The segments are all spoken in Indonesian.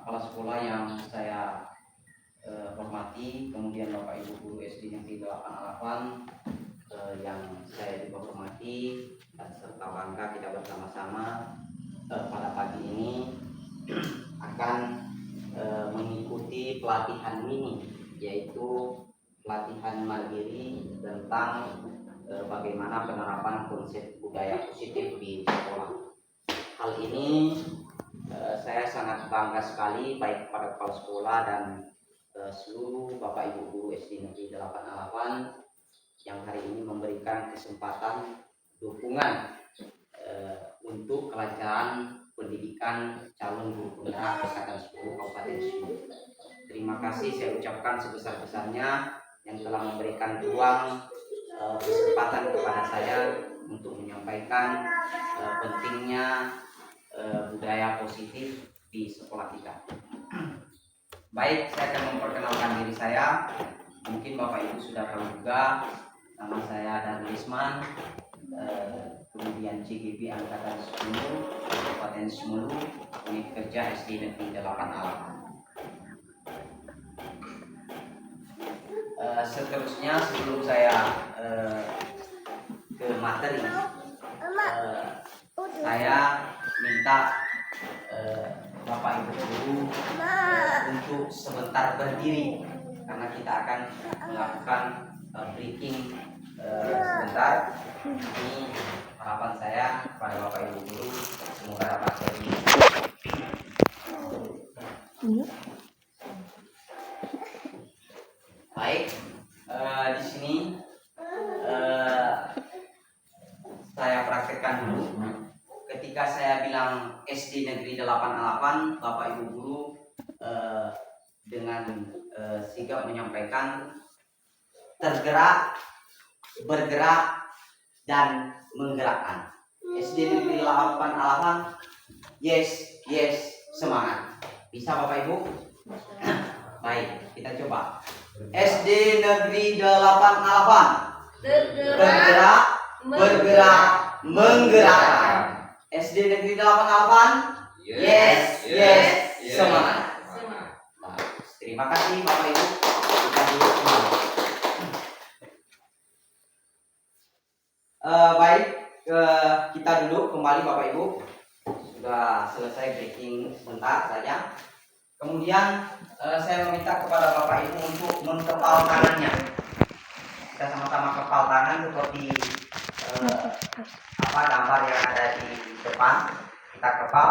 kepala sekolah yang saya hormati, kemudian Bapak Ibu guru SD Negeri 88 yang saya juga hormati, dan serta bangga kita bersama-sama pada pagi ini akan mengikuti pelatihan mini, yaitu pelatihan mandiri tentang bagaimana penerapan konsep budaya positif di sekolah. Hal ini saya sangat bangga sekali baik kepada kepala sekolah dan seluruh Bapak Ibu guru SD Negeri 88 yang hari ini memberikan kesempatan dukungan untuk kelancaran pendidikan calon guru penggerak Angkatan 10 Kabupaten Sulu. Terima kasih saya ucapkan sebesar-besarnya yang telah memberikan ruang kesempatan kepada saya untuk menyampaikan pentingnya budaya positif di sekolah kita. Baik, saya akan memperkenalkan diri saya. Mungkin Bapak Ibu sudah tahu juga, nama saya Darlisman, kemudian CGP Angkatan 10 Kabupaten Sulu, unit kerja SD Negeri 88. Seterusnya sebelum saya ke materi, saya minta Bapak Ibu guru untuk sebentar berdiri karena kita akan melakukan briefing sebentar. Ini harapan saya kepada Bapak Ibu guru, semoga dapat berdiri. Baik, di sini saya praktekkan dulu. Ketika saya bilang SD Negeri 88, Bapak Ibu guru dengan sigap menyampaikan tergerak, bergerak, dan menggerakkan. SD Negeri 88, yes, yes, semangat. Bisa Bapak Ibu? Baik, kita coba. SD Negeri 88, tergerak, bergerak, menggerakkan. SD Negeri 88, yes, yes, semangat. Nah, terima kasih Bapak Ibu. Kita duduk kembali. Baik, kita duduk kembali Bapak Ibu. Sudah selesai breaking sebentar saja. Kemudian saya meminta kepada Bapak Ibu untuk mengepal tangannya. Kita sama-sama kepal tangan seperti gambar yang ada di depan. Kita kepal.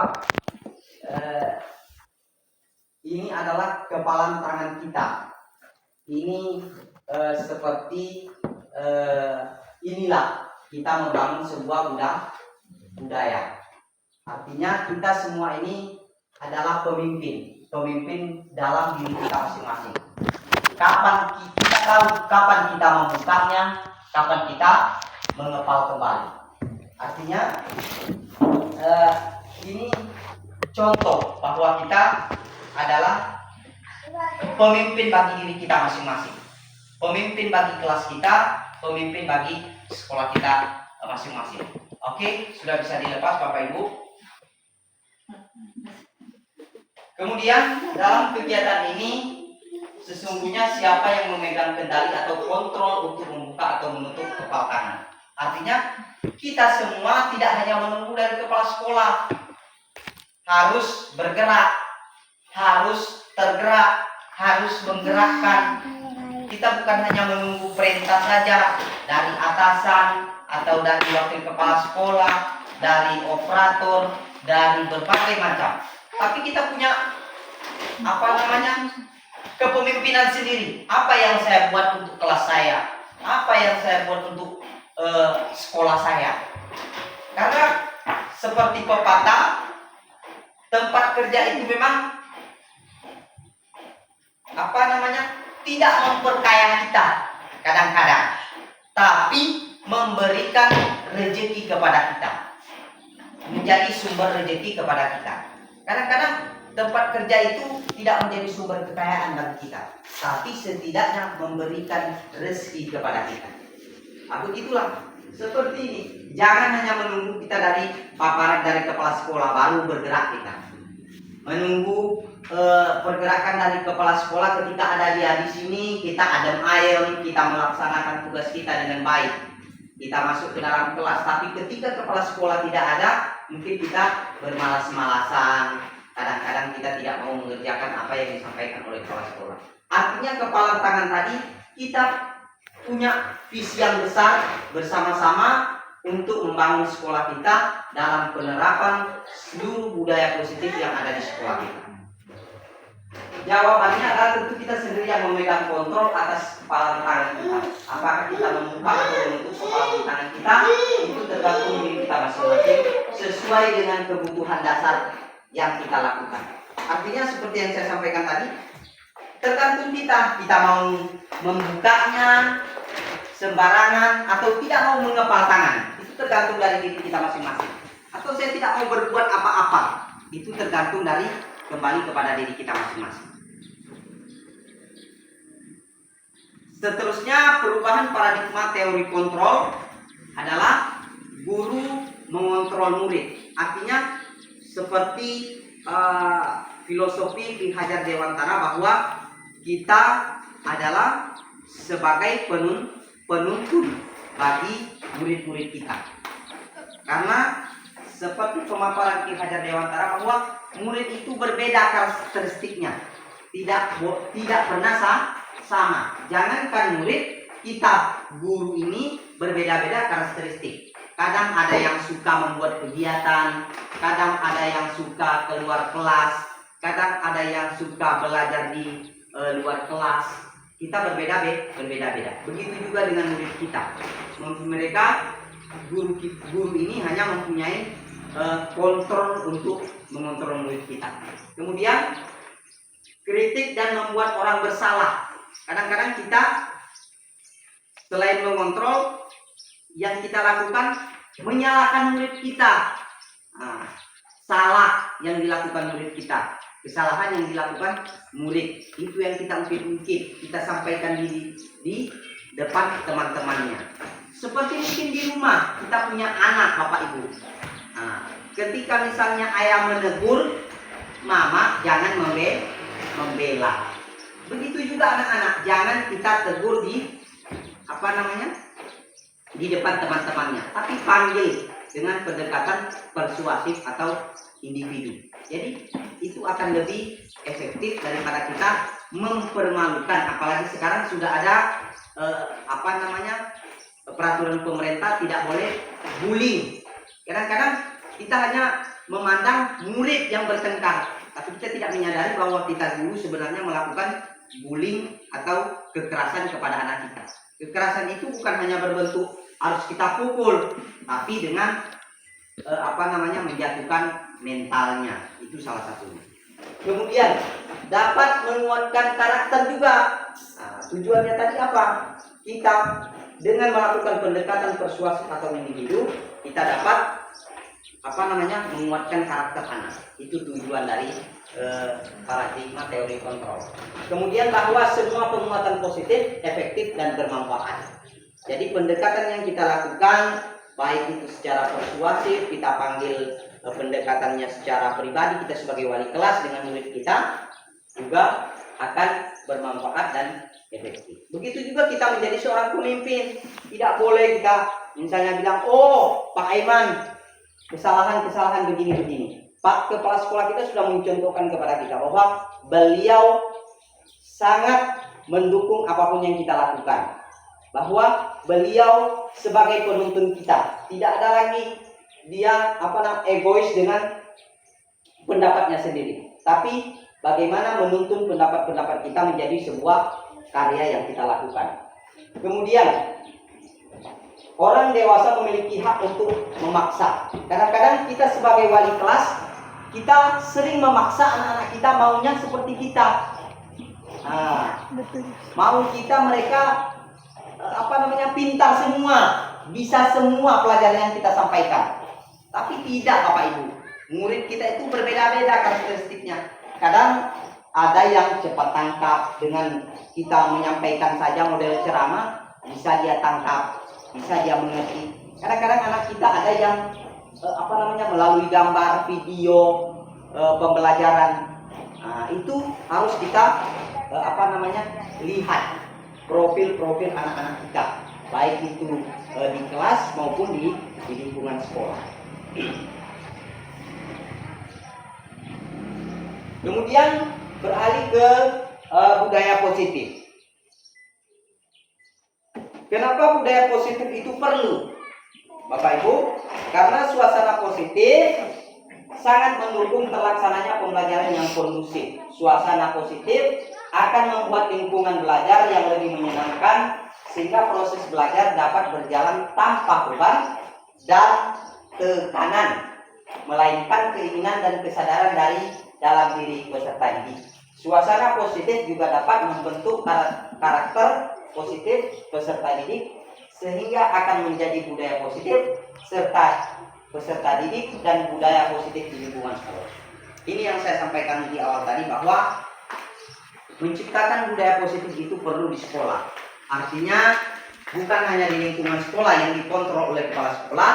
Ini adalah kepalan tangan kita. Ini seperti inilah kita membangun sebuah budaya. Artinya kita semua ini adalah pemimpin dalam diri kita masing-masing. Kapan kita tahu kapan kita membukanya, kapan kita mengepal kembali. Artinya ini contoh bahwa kita adalah pemimpin bagi diri kita masing-masing, pemimpin bagi kelas kita, pemimpin bagi sekolah kita masing-masing. Oke, sudah bisa dilepas Bapak Ibu. Kemudian dalam kegiatan ini sesungguhnya siapa yang memegang kendali atau kontrol untuk membuka atau menutup kepal tangan. Artinya kita semua tidak hanya menunggu dari kepala sekolah, harus bergerak, harus tergerak, harus menggerakkan. Kita bukan hanya menunggu perintah saja dari atasan atau dari wakil kepala sekolah, dari operator, dari berbagai macam. Tapi kita punya kepemimpinan sendiri. Apa yang saya buat untuk kelas saya? Apa yang saya buat untuk sekolah saya? Karena seperti pepatah, tempat kerja itu memang tidak memperkaya kita kadang-kadang, tapi memberikan rezeki kepada kita, menjadi sumber rezeki kepada kita. Kadang-kadang tempat kerja itu tidak menjadi sumber kekayaan bagi kita, tapi setidaknya memberikan rezeki kepada kita. Begitulah seperti ini. Jangan hanya menunggu kita dari paparan dari kepala sekolah baru bergerak kita. menunggu pergerakan dari kepala sekolah. Ketika ada dia di sini, kita adem ayem, kita melaksanakan tugas kita dengan baik, kita masuk ke dalam kelas. Tapi ketika kepala sekolah tidak ada, mungkin kita bermalas-malasan, kadang-kadang kita tidak mau mengerjakan apa yang disampaikan oleh kepala sekolah. Artinya kepala tangan tadi kita punya visi yang besar bersama-sama untuk membangun sekolah kita dalam penerapan seluruh budaya positif yang ada di sekolah kita. Jawabannya adalah tentu kita sendiri yang memegang kontrol atas kepala tangan kita. Apakah kita membuka atau menutup kepala tangan kita, itu tergantung diri kita masing-masing sesuai dengan kebutuhan dasar yang kita lakukan. Artinya seperti yang saya sampaikan tadi, tergantung kita mau membukanya sembarangan atau tidak mau mengepal tangan. Itu tergantung dari diri kita masing-masing. Atau saya tidak mau berbuat apa-apa, itu tergantung dari kembali kepada diri kita masing-masing. Seterusnya, perubahan paradigma teori kontrol adalah guru mengontrol murid. Artinya seperti filosofi Ki Hajar Dewantara bahwa kita adalah sebagai penuntun bagi murid-murid kita. Karena seperti pemaparan Ki Hajar Dewantara bahwa murid itu berbeda karakteristiknya, tidak pernah sama. Jangankan murid, kita guru ini berbeda-beda karakteristik. Kadang ada yang suka membuat kegiatan, kadang ada yang suka keluar kelas, kadang ada yang suka belajar di luar kelas. Kita berbeda-beda. Begitu juga dengan murid kita. Mereka guru ini hanya mempunyai kontrol untuk mengontrol murid kita. Kemudian kritik dan membuat orang bersalah. Kadang-kadang kita selain mengontrol, yang kita lakukan menyalahkan murid kita. Salah yang dilakukan murid kita, kesalahan yang dilakukan murid, itu yang kita ungkit-ungkit, kita sampaikan di depan teman-temannya. Seperti mungkin di rumah kita punya anak, Bapak Ibu. Ketika misalnya ayah menegur, mama jangan membela. Begitu juga anak-anak, jangan kita tegur di di depan teman-temannya, tapi panggil dengan pendekatan persuasif atau individu. Jadi itu akan lebih efektif daripada kita mempermalukan. Apalagi sekarang sudah ada peraturan pemerintah tidak boleh bullying. Kadang-kadang kita hanya memandang murid yang bertengkar, tapi kita tidak menyadari bahwa kita guru sebenarnya melakukan bullying atau kekerasan kepada anak kita. Kekerasan itu bukan hanya berbentuk harus kita pukul, tapi dengan menjatuhkan mentalnya, itu salah satunya. Kemudian dapat menguatkan karakter juga. Tujuannya tadi apa? Kita dengan melakukan pendekatan persuasif atau individu, kita dapat menguatkan karakter anak. Itu tujuan dari paradigma teori kontrol. Kemudian bahwa semua penguatan positif efektif dan bermanfaat. Jadi pendekatan yang kita lakukan, baik itu secara persuasif, kita panggil pendekatannya secara pribadi, kita sebagai wali kelas dengan murid kita, juga akan bermanfaat dan efektif. Begitu juga kita menjadi seorang pemimpin. Tidak boleh kita misalnya bilang, oh Pak Aiman, kesalahan begini-begini. Pak Kepala Sekolah kita sudah mencontohkan kepada kita bahwa beliau sangat mendukung apapun yang kita lakukan. Bahwa beliau sebagai penuntun kita, tidak ada lagi dia egois dengan pendapatnya sendiri. Tapi bagaimana menuntun pendapat-pendapat kita menjadi sebuah karya yang kita lakukan. Kemudian orang dewasa memiliki hak untuk memaksa. Kadang-kadang kita sebagai wali kelas, kita sering memaksa anak-anak kita maunya seperti kita. Mau kita mereka pintar semua, bisa semua pelajaran yang kita sampaikan. Tapi tidak, Bapak Ibu. Murid kita itu berbeda-beda karakteristiknya. Kadang ada yang cepat tangkap, dengan kita menyampaikan saja model ceramah, bisa dia tangkap, bisa dia mengerti. Kadang-kadang anak kita ada yang melalui gambar, video, pembelajaran. Nah, itu harus kita lihat profil-profil anak-anak kita, baik itu di kelas maupun di lingkungan sekolah. Kemudian beralih ke budaya positif. Kenapa budaya positif itu perlu, Bapak Ibu? Karena suasana positif sangat mendukung terlaksananya pembelajaran yang kondusif. Suasana positif akan membuat lingkungan belajar yang lebih menyenangkan, sehingga proses belajar dapat berjalan tanpa beban dan tekanan, melainkan keinginan dan kesadaran dari dalam diri peserta didik. Suasana positif juga dapat membentuk karakter positif peserta didik, sehingga akan menjadi budaya positif serta peserta didik dan budaya positif di lingkungan sekolah. Ini yang saya sampaikan di awal tadi, bahwa menciptakan budaya positif itu perlu di sekolah. Artinya bukan hanya di lingkungan sekolah yang dikontrol oleh kepala sekolah,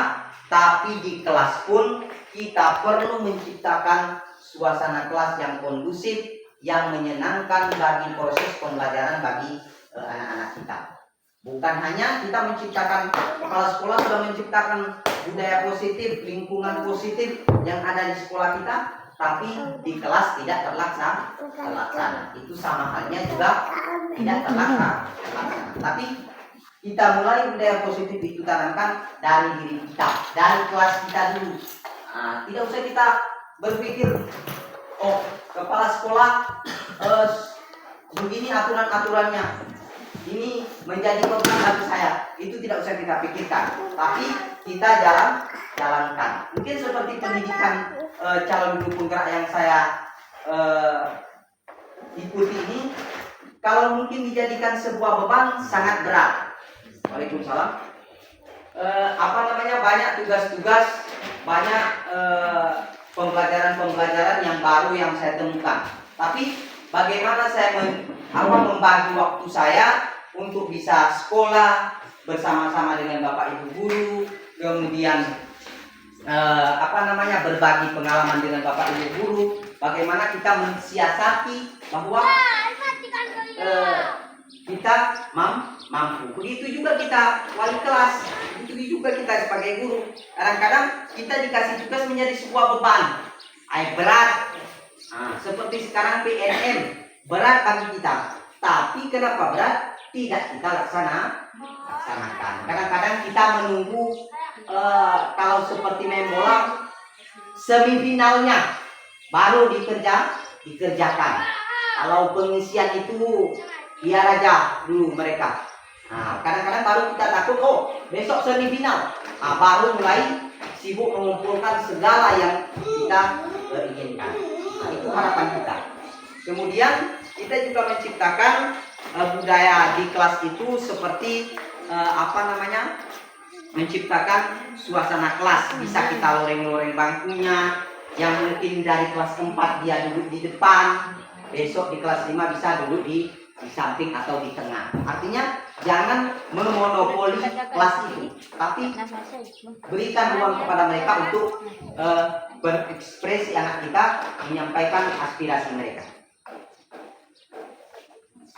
tapi di kelas pun kita perlu menciptakan suasana kelas yang kondusif, yang menyenangkan bagi proses pembelajaran bagi anak-anak kita. Bukan hanya kita menciptakan, kepala sekolah sudah menciptakan budaya positif, lingkungan positif yang ada di sekolah kita, tapi di kelas tidak terlaksana. Itu sama halnya juga tidak terlaksana. Tapi kita mulai budaya positif itu tanamkan dari diri kita, dari kelas kita dulu. Nah, tidak usah kita berpikir, oh kepala sekolah begini aturan-aturannya, ini menjadi beban bagi saya. Itu tidak usah kita pikirkan, tapi kita jalankan. Mungkin seperti pendidikan calon guru penggerak yang saya ikuti ini, kalau mungkin dijadikan sebuah beban sangat berat. Waalaikumsalam. Banyak tugas-tugas, banyak pembelajaran yang baru yang saya temukan. Tapi bagaimana saya membagi waktu saya untuk bisa sekolah bersama-sama dengan Bapak Ibu guru, kemudian berbagi pengalaman dengan Bapak Ibu guru, bagaimana kita mensiasati bahwa kita mampu. Begitu juga kita wali kelas, begitu juga kita sebagai guru. Kadang-kadang kita dikasih tugas menjadi sebuah beban, berat. Seperti sekarang PNM berat bagi kita. Tapi kenapa berat? Tidak kita laksanakan. Kadang-kadang kita menunggu kalau seperti main bola, semifinalnya baru dikerjakan. Kalau pengisian itu biar aja dulu mereka. Kadang-kadang baru kita takut, besok semifinal. Baru mulai sibuk mengumpulkan segala yang kita inginkan. Itu harapan kita. Kemudian kita juga menciptakan budaya di kelas itu seperti menciptakan suasana kelas. Bisa kita loreng-loreng bangkunya, yang mungkin dari kelas 4 dia duduk di depan, besok di kelas 5 bisa duduk di samping atau di tengah. Artinya jangan memonopoli kelas itu, tapi berikan ruang kepada mereka untuk berekspresi, anak kita menyampaikan aspirasi mereka.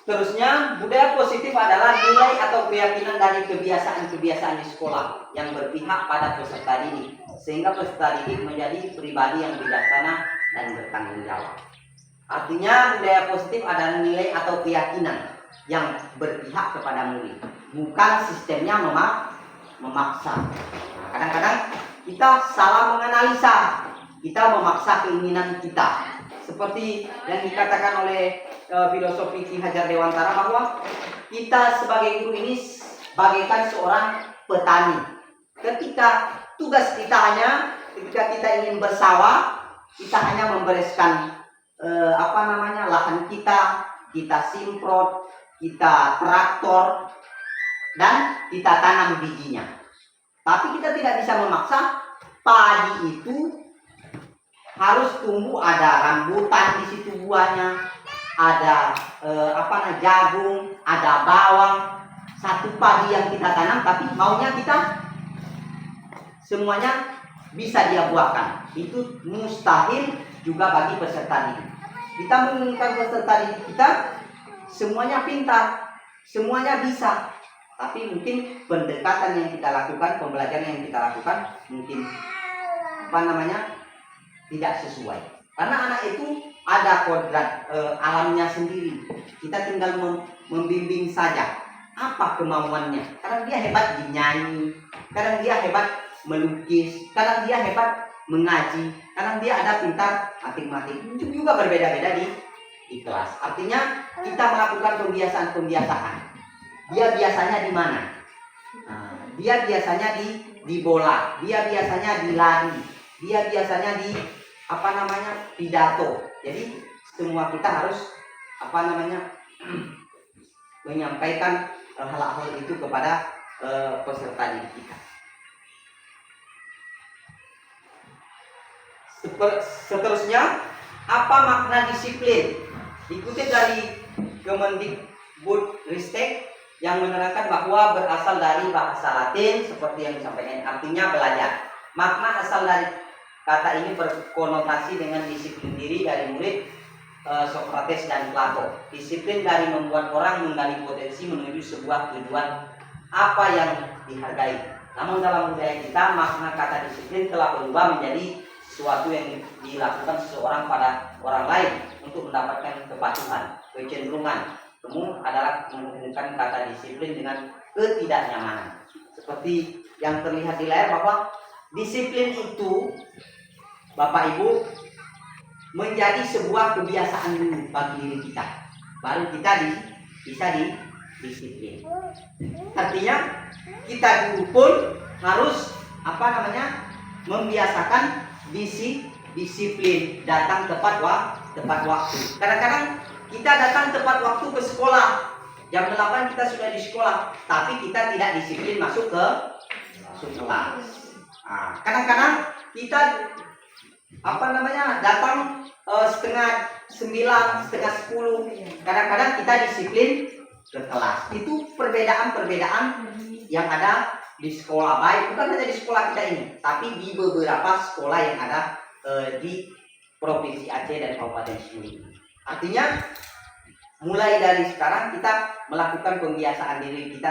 Terusnya, budaya positif adalah nilai atau keyakinan dari kebiasaan-kebiasaan di sekolah yang berpihak pada peserta didik, sehingga peserta didik menjadi pribadi yang bijaksana dan bertanggung jawab. Artinya budaya positif adalah nilai atau keyakinan yang berpihak kepada murid, bukan sistemnya memaksa. Kadang-kadang kita salah menganalisa, kita memaksa keinginan kita. Seperti yang dikatakan oleh filosofi Ki Hajar Dewantara, bahwa kita sebagai guru ini bagaikan seorang petani. Ketika tugas kita ketika kita ingin bersawah, kita hanya membereskan lahan kita simprot, kita traktor, dan kita tanam bijinya. Tapi kita tidak bisa memaksa padi itu harus tumbuh, ada rambutan di situ buahnya, ada jagung, ada bawang. Satu padi yang kita tanam, tapi maunya kita semuanya bisa dia buahkan. Itu mustahil juga bagi peserta didik. Kita menginginkan peserta didik kita semuanya pintar, semuanya bisa, tapi mungkin pendekatan yang kita lakukan, pembelajaran yang kita lakukan mungkin tidak sesuai. Karena anak itu ada kodrat alamnya sendiri. Kita tinggal membimbing saja apa kemauannya. Kadang dia hebat di nyanyi, kadang dia hebat melukis, kadang dia hebat mengaji, kadang dia ada pintar matematik. Itu juga berbeda-beda di kelas. Artinya kita melakukan pembiasaan. Dia biasanya di mana? Dia biasanya di bola, dia biasanya di lari, dia biasanya di pidato. Jadi semua kita harus menyampaikan hal-hal itu kepada peserta didik kita. Seterusnya, apa makna disiplin? Dikutip dari Kemendikbudristek yang menerangkan bahwa berasal dari bahasa Latin seperti yang disampaikan, artinya belajar. Makna asal dari kata ini berkonotasi dengan disiplin diri dari murid Socrates dan Plato. Disiplin dari membuat orang menggali potensi menuju sebuah tujuan apa yang dihargai. Namun dalam budaya kita, makna kata disiplin telah berubah menjadi sesuatu yang dilakukan seseorang pada orang lain untuk mendapatkan kepatuhan. Kecenderungan umum adalah menghubungkan kata disiplin dengan ketidaknyamanan. Seperti yang terlihat di layar bahwa disiplin itu, Bapak Ibu, menjadi sebuah kebiasaan dulu bagi diri kita. Baru kita bisa disiplin. Artinya kita dulu pun harus membiasakan disiplin, datang tepat waktu. Kadang-kadang kita datang tepat waktu ke sekolah. Jam 8 kita sudah di sekolah, tapi kita tidak disiplin masuk ke kelas. Kadang-kadang kita datang setengah 9, setengah 10. Kadang-kadang kita disiplin ke kelas. Itu perbedaan-perbedaan yang ada di sekolah, baik bukan hanya di sekolah kita ini, tapi di beberapa sekolah yang ada di Provinsi Aceh dan Kabupaten Sulu. Artinya mulai dari sekarang kita melakukan pembiasaan diri kita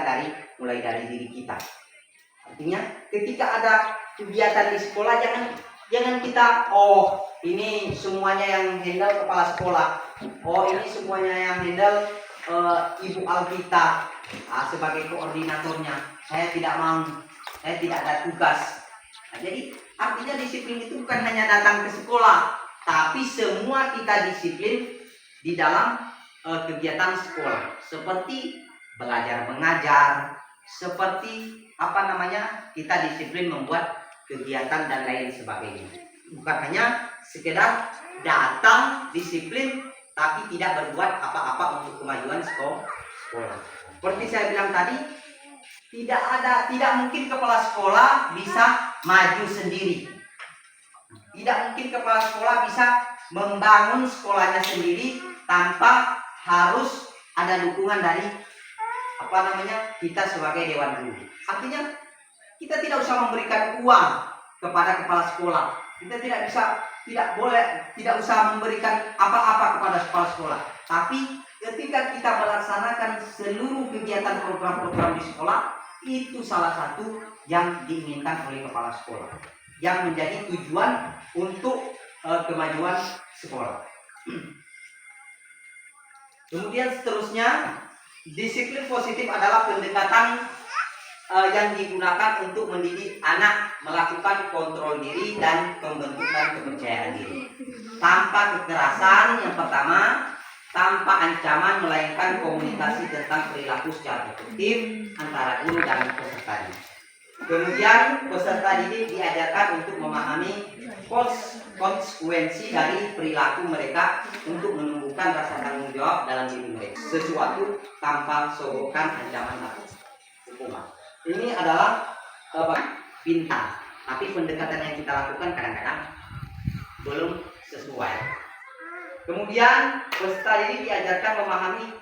mulai dari diri kita. Artinya ketika ada kegiatan di sekolah, jangan kita ini semuanya yang handle kepala sekolah, ini semuanya yang handle Ibu Alvita sebagai koordinatornya. Saya tidak mau, saya tidak ada tugas. Jadi artinya disiplin itu bukan hanya datang ke sekolah, tapi semua kita disiplin di dalam kegiatan sekolah, seperti belajar mengajar, seperti kita disiplin membuat kegiatan dan lain sebagainya. Bukan hanya sekedar datang disiplin tapi tidak berbuat apa-apa untuk kemajuan sekolah. Seperti saya bilang tadi, tidak mungkin kepala sekolah bisa maju sendiri. Tidak mungkin kepala sekolah bisa membangun sekolahnya sendiri tanpa harus ada dukungan dari kita sebagai dewan guru. Artinya kita tidak usah memberikan uang kepada kepala sekolah. Kita tidak usah memberikan apa-apa kepada kepala sekolah. Tapi ketika kita melaksanakan seluruh kegiatan program-program di sekolah, itu salah satu yang diinginkan oleh kepala sekolah, yang menjadi tujuan untuk kemajuan sekolah. Kemudian seterusnya, disiplin positif adalah pendekatan yang digunakan untuk mendidik anak melakukan kontrol diri dan pembentukan kepercayaan diri tanpa kekerasan. Yang pertama, tanpa ancaman, melainkan komunikasi tentang perilaku secara efektif antara guru dan pesertanya. Kemudian peserta didik diajarkan untuk memahami konsekuensi dari perilaku mereka untuk menumbuhkan rasa tanggung jawab dalam diri mereka, sesuatu tanpa sogokkan ancaman atau hukuman. Ini adalah pintar, tapi pendekatan yang kita lakukan kadang-kadang belum sesuai. Kemudian peserta didik diajarkan memahami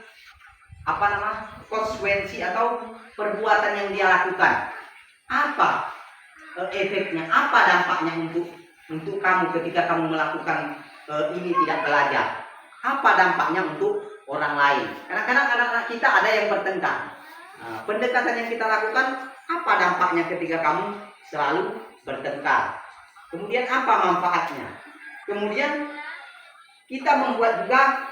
konsekuensi atau perbuatan yang dia lakukan. Apa efeknya, apa dampaknya untuk kamu ketika kamu melakukan ini tidak belajar, apa dampaknya untuk orang lain? Kadang-kadang anak-anak kita ada yang bertengkar. Pendekatan yang kita lakukan, apa dampaknya ketika kamu selalu bertengkar? Kemudian apa manfaatnya? Kemudian kita membuat juga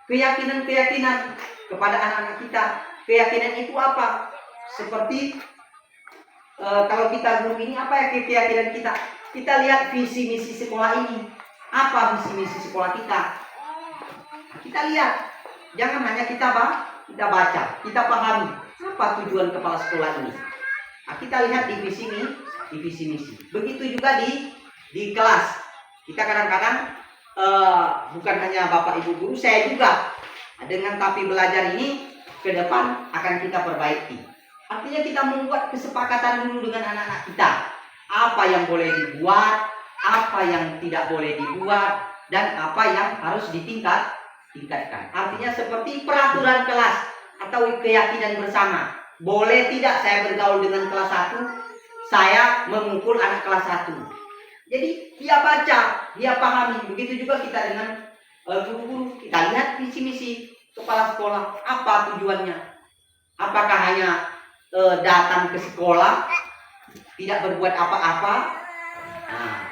keyakinan-keyakinan kepada anak-anak kita. Keyakinan itu apa? Seperti kalau kita guru ini, apa ya keyakinan kita? Kita lihat visi misi sekolah ini. Apa visi misi sekolah kita? Kita lihat. Jangan hanya kita baca, kita pahami apa tujuan kepala sekolah ini. Nah, kita lihat di visi misi. Begitu juga di kelas. Kita kadang-kadang bukan hanya Bapak Ibu guru, saya juga dengan tapi belajar ini ke depan akan kita perbaiki. Artinya kita membuat kesepakatan dulu dengan anak-anak kita. Apa yang boleh dibuat, apa yang tidak boleh dibuat, dan apa yang harus ditingkatkan. Artinya seperti peraturan kelas atau keyakinan bersama. Boleh tidak saya bergaul dengan kelas 1, saya memukul anak kelas 1. Jadi dia baca, dia pahami. Begitu juga kita dengan guru-guru. Kita lihat visi misi kepala sekolah, apa tujuannya. Apakah hanya datang ke sekolah, tidak berbuat apa-apa,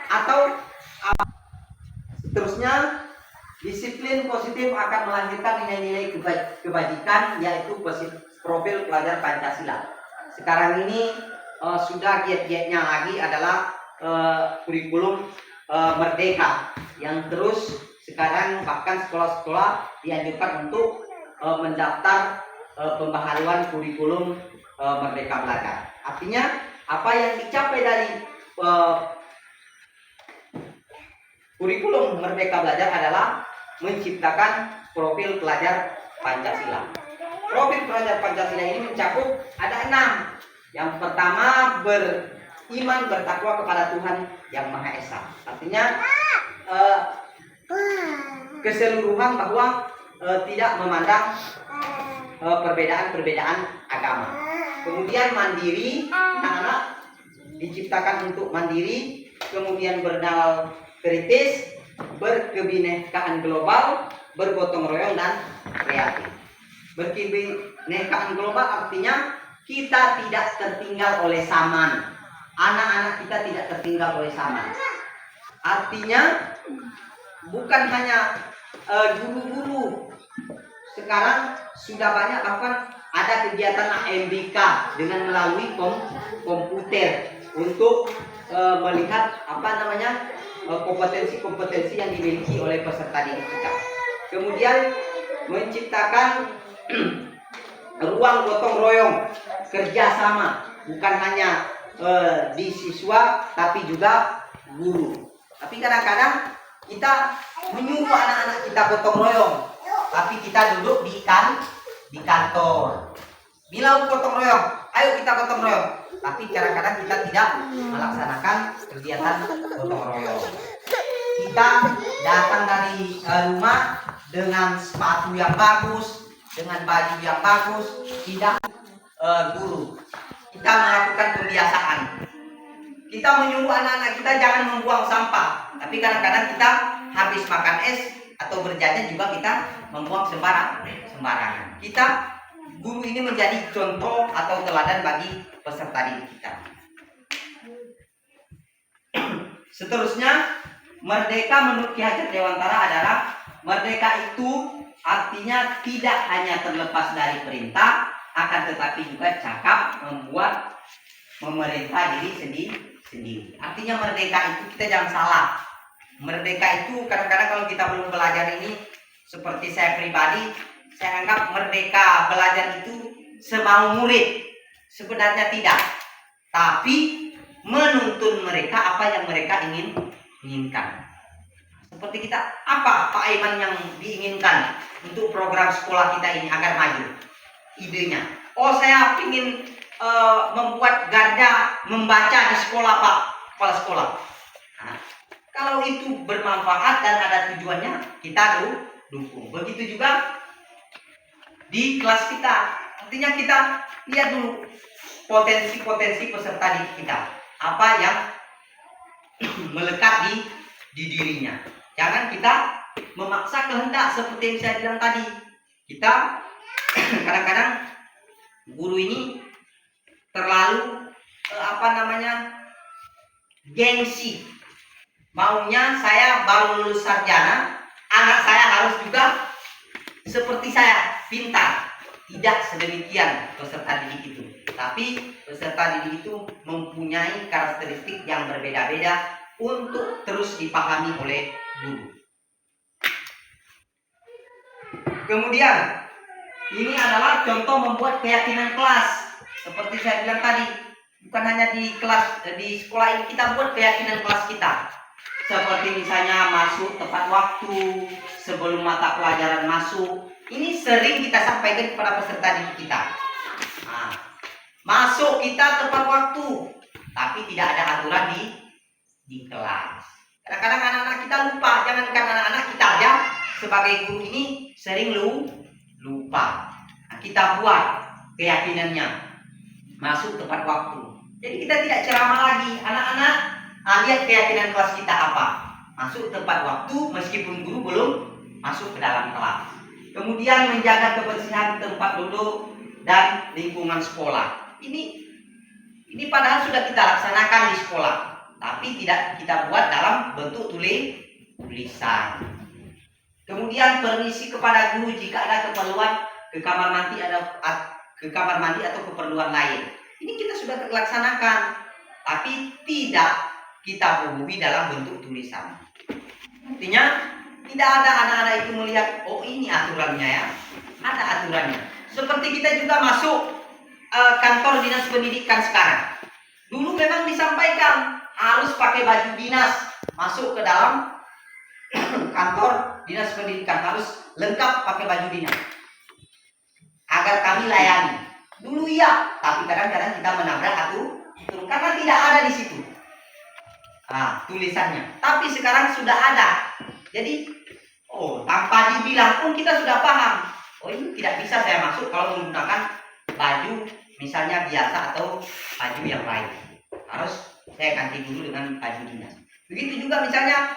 atau seterusnya. Disiplin positif akan melahirkan nilai-nilai kebajikan, yaitu profil pelajar Pancasila. Sekarang ini sudah giat-giatnya lagi adalah kurikulum merdeka, yang terus sekarang bahkan sekolah-sekolah dianjurkan untuk mendaftar pembaharuan kurikulum merdeka belajar. Artinya apa yang dicapai dari kurikulum merdeka belajar adalah menciptakan profil pelajar Pancasila. Profil pelajar Pancasila ini mencakup ada 6. Yang pertama, beriman bertakwa kepada Tuhan yang Maha Esa. Artinya keseluruhan bahwa tidak memandang perbedaan-perbedaan agama. Kemudian mandiri, anak-anak diciptakan untuk mandiri, kemudian bernalal kritis, berkebinekaan global, bergotong royong dan kreatif. Berkebinekaan global artinya kita tidak tertinggal oleh zaman. Anak-anak kita tidak tertinggal oleh zaman. Artinya bukan hanya guru-guru. Sekarang sudah banyak, bahkan ada kegiatan AMBK dengan melalui komputer untuk melihat kompetensi-kompetensi yang dimiliki oleh peserta didik kita. Kemudian menciptakan ruang gotong royong, kerjasama, bukan hanya di siswa tapi juga guru. Tapi kadang-kadang kita menyuruh anak-anak kita gotong royong, tapi kita duduk di kantor. Bila gotong royong, ayo kita gotong royong. Tapi kadang-kadang kita tidak melaksanakan kegiatan gotong royong. Kita datang dari rumah dengan sepatu yang bagus, dengan baju yang bagus, tidak guru. Kita melakukan pembiasaan. Kita menyuruh anak-anak kita jangan membuang sampah. Tapi kadang-kadang kita habis makan es atau berjajan juga kita membuang sembarangan. Guru ini menjadi contoh atau teladan bagi peserta didik kita. Seterusnya, merdeka menurut Ki Hajat Dewantara adalah merdeka itu artinya tidak hanya terlepas dari perintah, akan tetapi juga cakap membuat memerintah diri sendiri. Artinya merdeka itu kita jangan salah. Merdeka itu kadang-kadang kalau kita belum belajar ini, seperti saya pribadi, saya anggap merdeka belajar itu semau murid. Sebenarnya tidak. Tapi menuntun mereka apa yang mereka inginkan. Seperti kita, apa Pak Aiman yang diinginkan untuk program sekolah kita ini agar maju? Idenya, saya ingin membuat garda membaca di sekolah Pak Kepala Sekolah. Nah, kalau itu bermanfaat dan ada tujuannya, kita dukung. Begitu juga di kelas kita. Artinya kita lihat dulu potensi-potensi peserta didik kita. Apa yang melekat di dirinya. Jangan kita memaksa kehendak seperti yang saya bilang tadi. Kita kadang-kadang guru ini terlalu gengsi. Maunya saya baru lulus sarjana, anak saya harus juga seperti saya, pintar. Tidak sedemikian peserta didik itu. Tapi peserta didik itu mempunyai karakteristik yang berbeda-beda untuk terus dipahami oleh guru. Kemudian, ini adalah contoh membuat keyakinan kelas. Seperti saya bilang tadi, bukan hanya di kelas, di sekolah ini kita buat keyakinan kelas kita. Seperti misalnya masuk tepat waktu, sebelum mata pelajaran masuk. Ini sering kita sampaikan kepada peserta didik kita. Nah, masuk kita tepat waktu, tapi tidak ada aturan di kelas. Kadang-kadang anak-anak kita lupa. Jangankan anak-anak, kita aja sebagai guru ini sering lupa. Nah, kita buat keyakinannya masuk tepat waktu. Jadi kita tidak ceramah lagi. Anak-anak, lihat keyakinan kelas kita apa. Masuk tepat waktu meskipun guru belum masuk ke dalam kelas. Kemudian menjaga kebersihan tempat duduk dan lingkungan sekolah. Ini padahal sudah kita laksanakan di sekolah, tapi tidak kita buat dalam bentuk tulisan. Kemudian permisi kepada guru jika ada keperluan ke kamar mandi atau keperluan lain. Ini kita sudah laksanakan, tapi tidak kita hubungi dalam bentuk tulisan. Artinya tidak ada anak-anak itu melihat, oh ini aturannya ya, ada aturannya. Seperti kita juga masuk kantor dinas pendidikan sekarang. Dulu memang disampaikan harus pakai baju dinas masuk ke dalam kantor dinas pendidikan, harus lengkap pakai baju dinas agar kami layani. Dulu iya, tapi kadang-kadang kita menabrak aturan karena tidak ada di situ tulisannya. Tapi sekarang sudah ada. Jadi tanpa dibilang pun kita sudah paham. Oh, ini tidak bisa saya masuk kalau menggunakan baju misalnya biasa atau baju yang lain. Harus saya ganti dulu dengan baju dinas. Begitu juga misalnya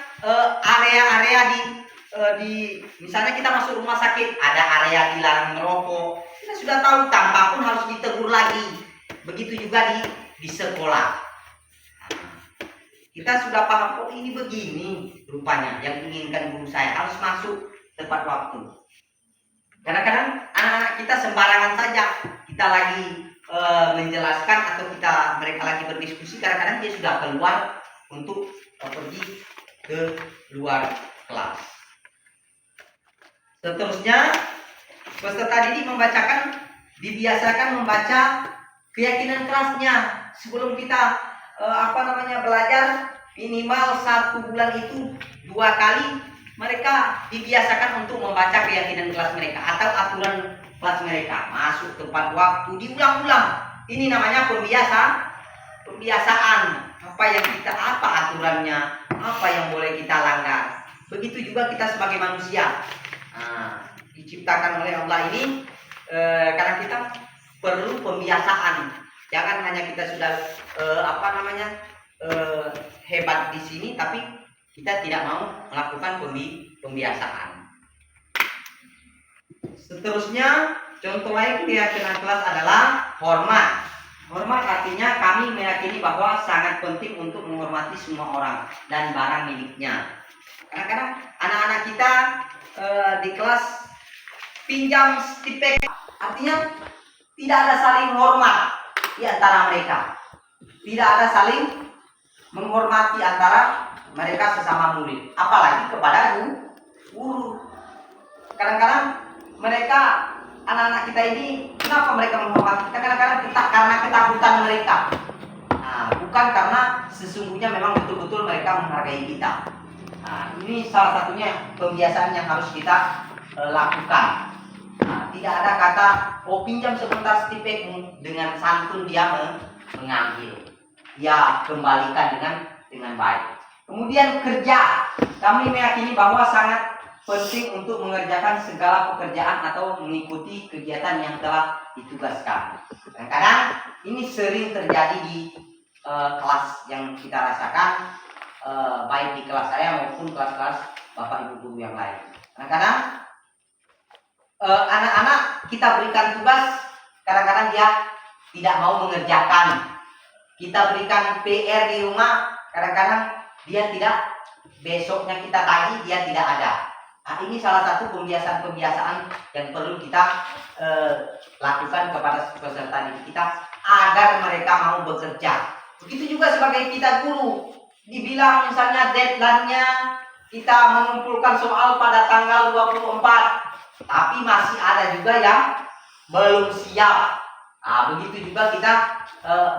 area-area di misalnya kita masuk rumah sakit, ada area dilarang merokok. Kita sudah tahu, tanpa pun harus ditegur lagi. Begitu juga di sekolah. Kita sudah paham, oh ini begini rupanya yang inginkan guru saya, harus masuk tepat waktu. Kadang-kadang anak-anak kita sembarangan saja, kita lagi menjelaskan atau mereka lagi berdiskusi, kadang-kadang dia sudah keluar untuk pergi ke luar kelas. Seterusnya, peserta didik dibiasakan membaca keyakinan kelasnya sebelum kita belajar. Minimal 1 bulan itu 2 kali mereka dibiasakan untuk membaca keyakinan kelas mereka atau aturan kelas mereka. Masuk tepat waktu, diulang-ulang. Ini namanya pembiasaan. Apa aturannya, apa yang boleh kita langgar. Begitu juga kita sebagai manusia. Diciptakan oleh Allah ini karena kita perlu pembiasaan. Jangan hanya kita sudah hebat di sini, tapi kita tidak mau melakukan pembiasaan. Seterusnya, contoh lain keyakinan kelas adalah hormat. Hormat artinya kami meyakini bahwa sangat penting untuk menghormati semua orang dan barang miliknya. Kadang-kadang anak-anak kita di kelas pinjam stipek, artinya tidak ada saling hormat di antara mereka. Tidak ada saling menghormati antara mereka sesama murid, apalagi kepada guru. Kadang-kadang mereka, anak-anak kita ini, kenapa mereka menghormati kita? Kadang-kadang karena ketakutan mereka. Bukan karena sesungguhnya memang betul-betul mereka menghargai kita. Ini salah satunya pembiasaan yang harus kita lakukan. Tidak ada kata, pinjam sebentar stipekmu, dengan santun dia mengambil. Ya, kembalikan dengan baik. Kemudian kerja, kami meyakini bahwa sangat penting untuk mengerjakan segala pekerjaan atau mengikuti kegiatan yang telah ditugaskan. Kadang-kadang ini sering terjadi di kelas yang kita rasakan, baik di kelas saya maupun kelas-kelas Bapak Ibu guru yang lain. Kadang-kadang anak-anak kita berikan tugas, kadang-kadang dia tidak mau mengerjakan. Kita berikan PR di rumah, kadang-kadang dia tidak, besoknya kita tagih dia tidak ada. Nah, ini salah satu kebiasaan-kebiasaan yang perlu kita lakukan kepada peserta didik kita agar mereka mau bekerja. Begitu juga sebagai kita guru, dibilang misalnya deadline-nya kita mengumpulkan soal pada tanggal 24, tapi masih ada juga yang belum siap. Nah, begitu juga kita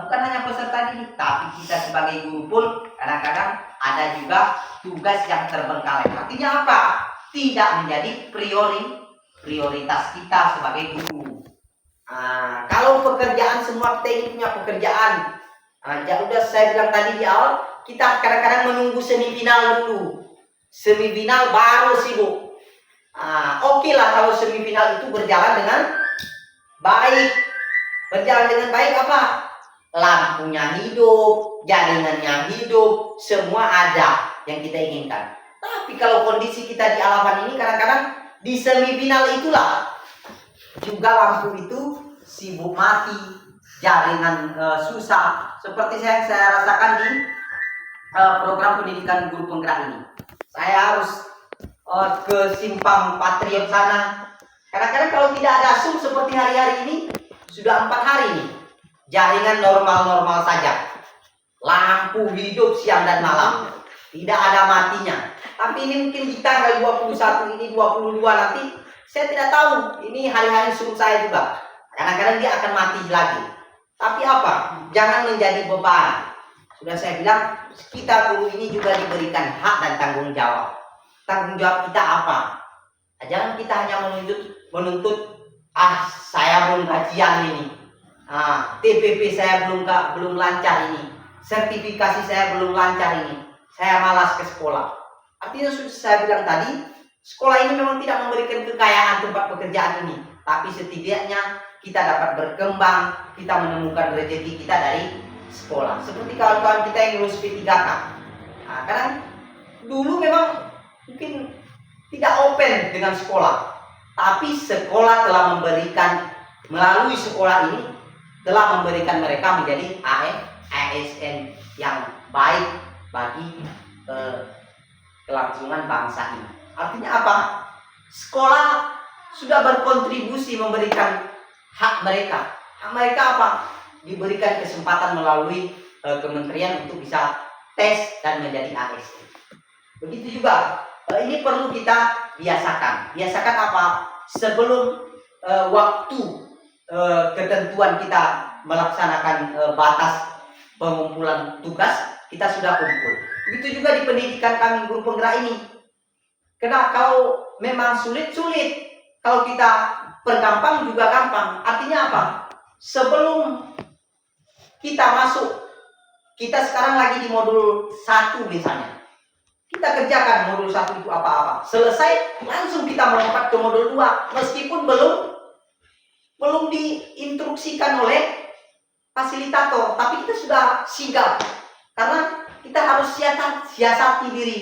bukan hanya peserta didik, tapi kita sebagai guru pun kadang-kadang ada juga tugas yang terbengkalai. Artinya apa? Tidak menjadi prioritas kita sebagai guru. Kalau pekerjaan, semua kita ini punya pekerjaan. Ya udah, saya bilang tadi di awal, kita kadang-kadang menunggu semifinal dulu. Semifinal baru sibuk. Oke lah kalau semifinal itu berjalan dengan baik. Berjalan dengan baik apa? Lampunya hidup, jaringannya hidup, semua ada yang kita inginkan. Tapi kalau kondisi kita di Alavan ini kadang-kadang di semifinal itulah juga lampu itu sibuk mati, jaringan susah. Seperti saya rasakan di program pendidikan guru penggerak ini. Saya harus ke Simpang Patriot sana. Kadang-kadang kalau tidak ada Zoom seperti hari-hari ini, sudah 4 hari nih, jaringan normal-normal saja, lampu hidup siang dan malam, tidak ada matinya. Tapi ini mungkin di tanggal 21 ini, 22 nanti, saya tidak tahu. Ini hari-hari Zoom saya juga, kadang-kadang dia akan mati lagi. Tapi apa? Jangan menjadi beban. Sudah saya bilang, kita guru ini juga diberikan hak dan tanggung jawab. Tanggung jawab kita apa? Jangan kita hanya menuntut saya belum kajian ini, TPP saya belum lancar ini, sertifikasi saya belum lancar ini, saya malas ke sekolah. Artinya saya bilang tadi, sekolah ini memang tidak memberikan kekayaan tempat pekerjaan ini, tapi setidaknya kita dapat berkembang, kita menemukan rezeki kita dari sekolah. Seperti kawan-kawan kita yang lulus P3K. Kadang dulu memang mungkin tidak open dengan sekolah, tapi sekolah telah memberikan, melalui sekolah ini telah memberikan mereka menjadi ASN yang baik bagi kelangsungan bangsa ini. Artinya apa? Sekolah sudah berkontribusi memberikan hak mereka. Hak mereka apa? Diberikan kesempatan melalui kementerian untuk bisa tes dan menjadi ASN. Begitu juga, ini perlu kita biasakan. Biasakan apa? Sebelum waktu ketentuan kita melaksanakan batas pengumpulan tugas, kita sudah kumpul. Begitu juga di pendidikan kami guru penggerak ini. Karena kalau memang sulit, kalau kita pergampang juga gampang. Artinya apa? Sebelum kita masuk, kita sekarang lagi di modul 1 misalnya, kita kerjakan modul 1 itu apa-apa. Selesai, langsung kita melompat ke modul 2. Meskipun belum diinstruksikan oleh fasilitator, tapi kita sudah sigap. Karena kita harus siasati diri.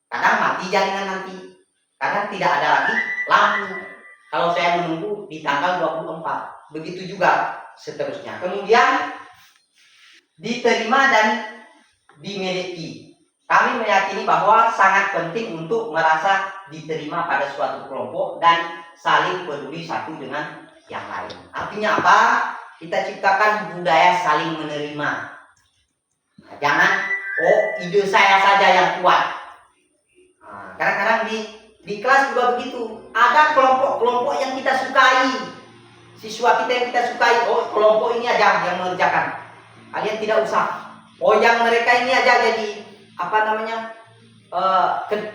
Kadang mati jaringan nanti, kadang tidak ada lagi lampu. Kalau saya menunggu di tanggal 24, begitu juga seterusnya. Kemudian diterima dan dimiliki. Kami meyakini bahwa sangat penting untuk merasa diterima pada suatu kelompok dan saling peduli satu dengan yang lain. Artinya apa? Kita ciptakan budaya saling menerima. Jangan, ide saya saja yang kuat. Kadang-kadang di kelas juga begitu. Ada kelompok-kelompok yang kita sukai. Siswa kita yang kita sukai, kelompok ini aja yang mengerjakan. Kalian tidak usah. Yang mereka ini aja jadi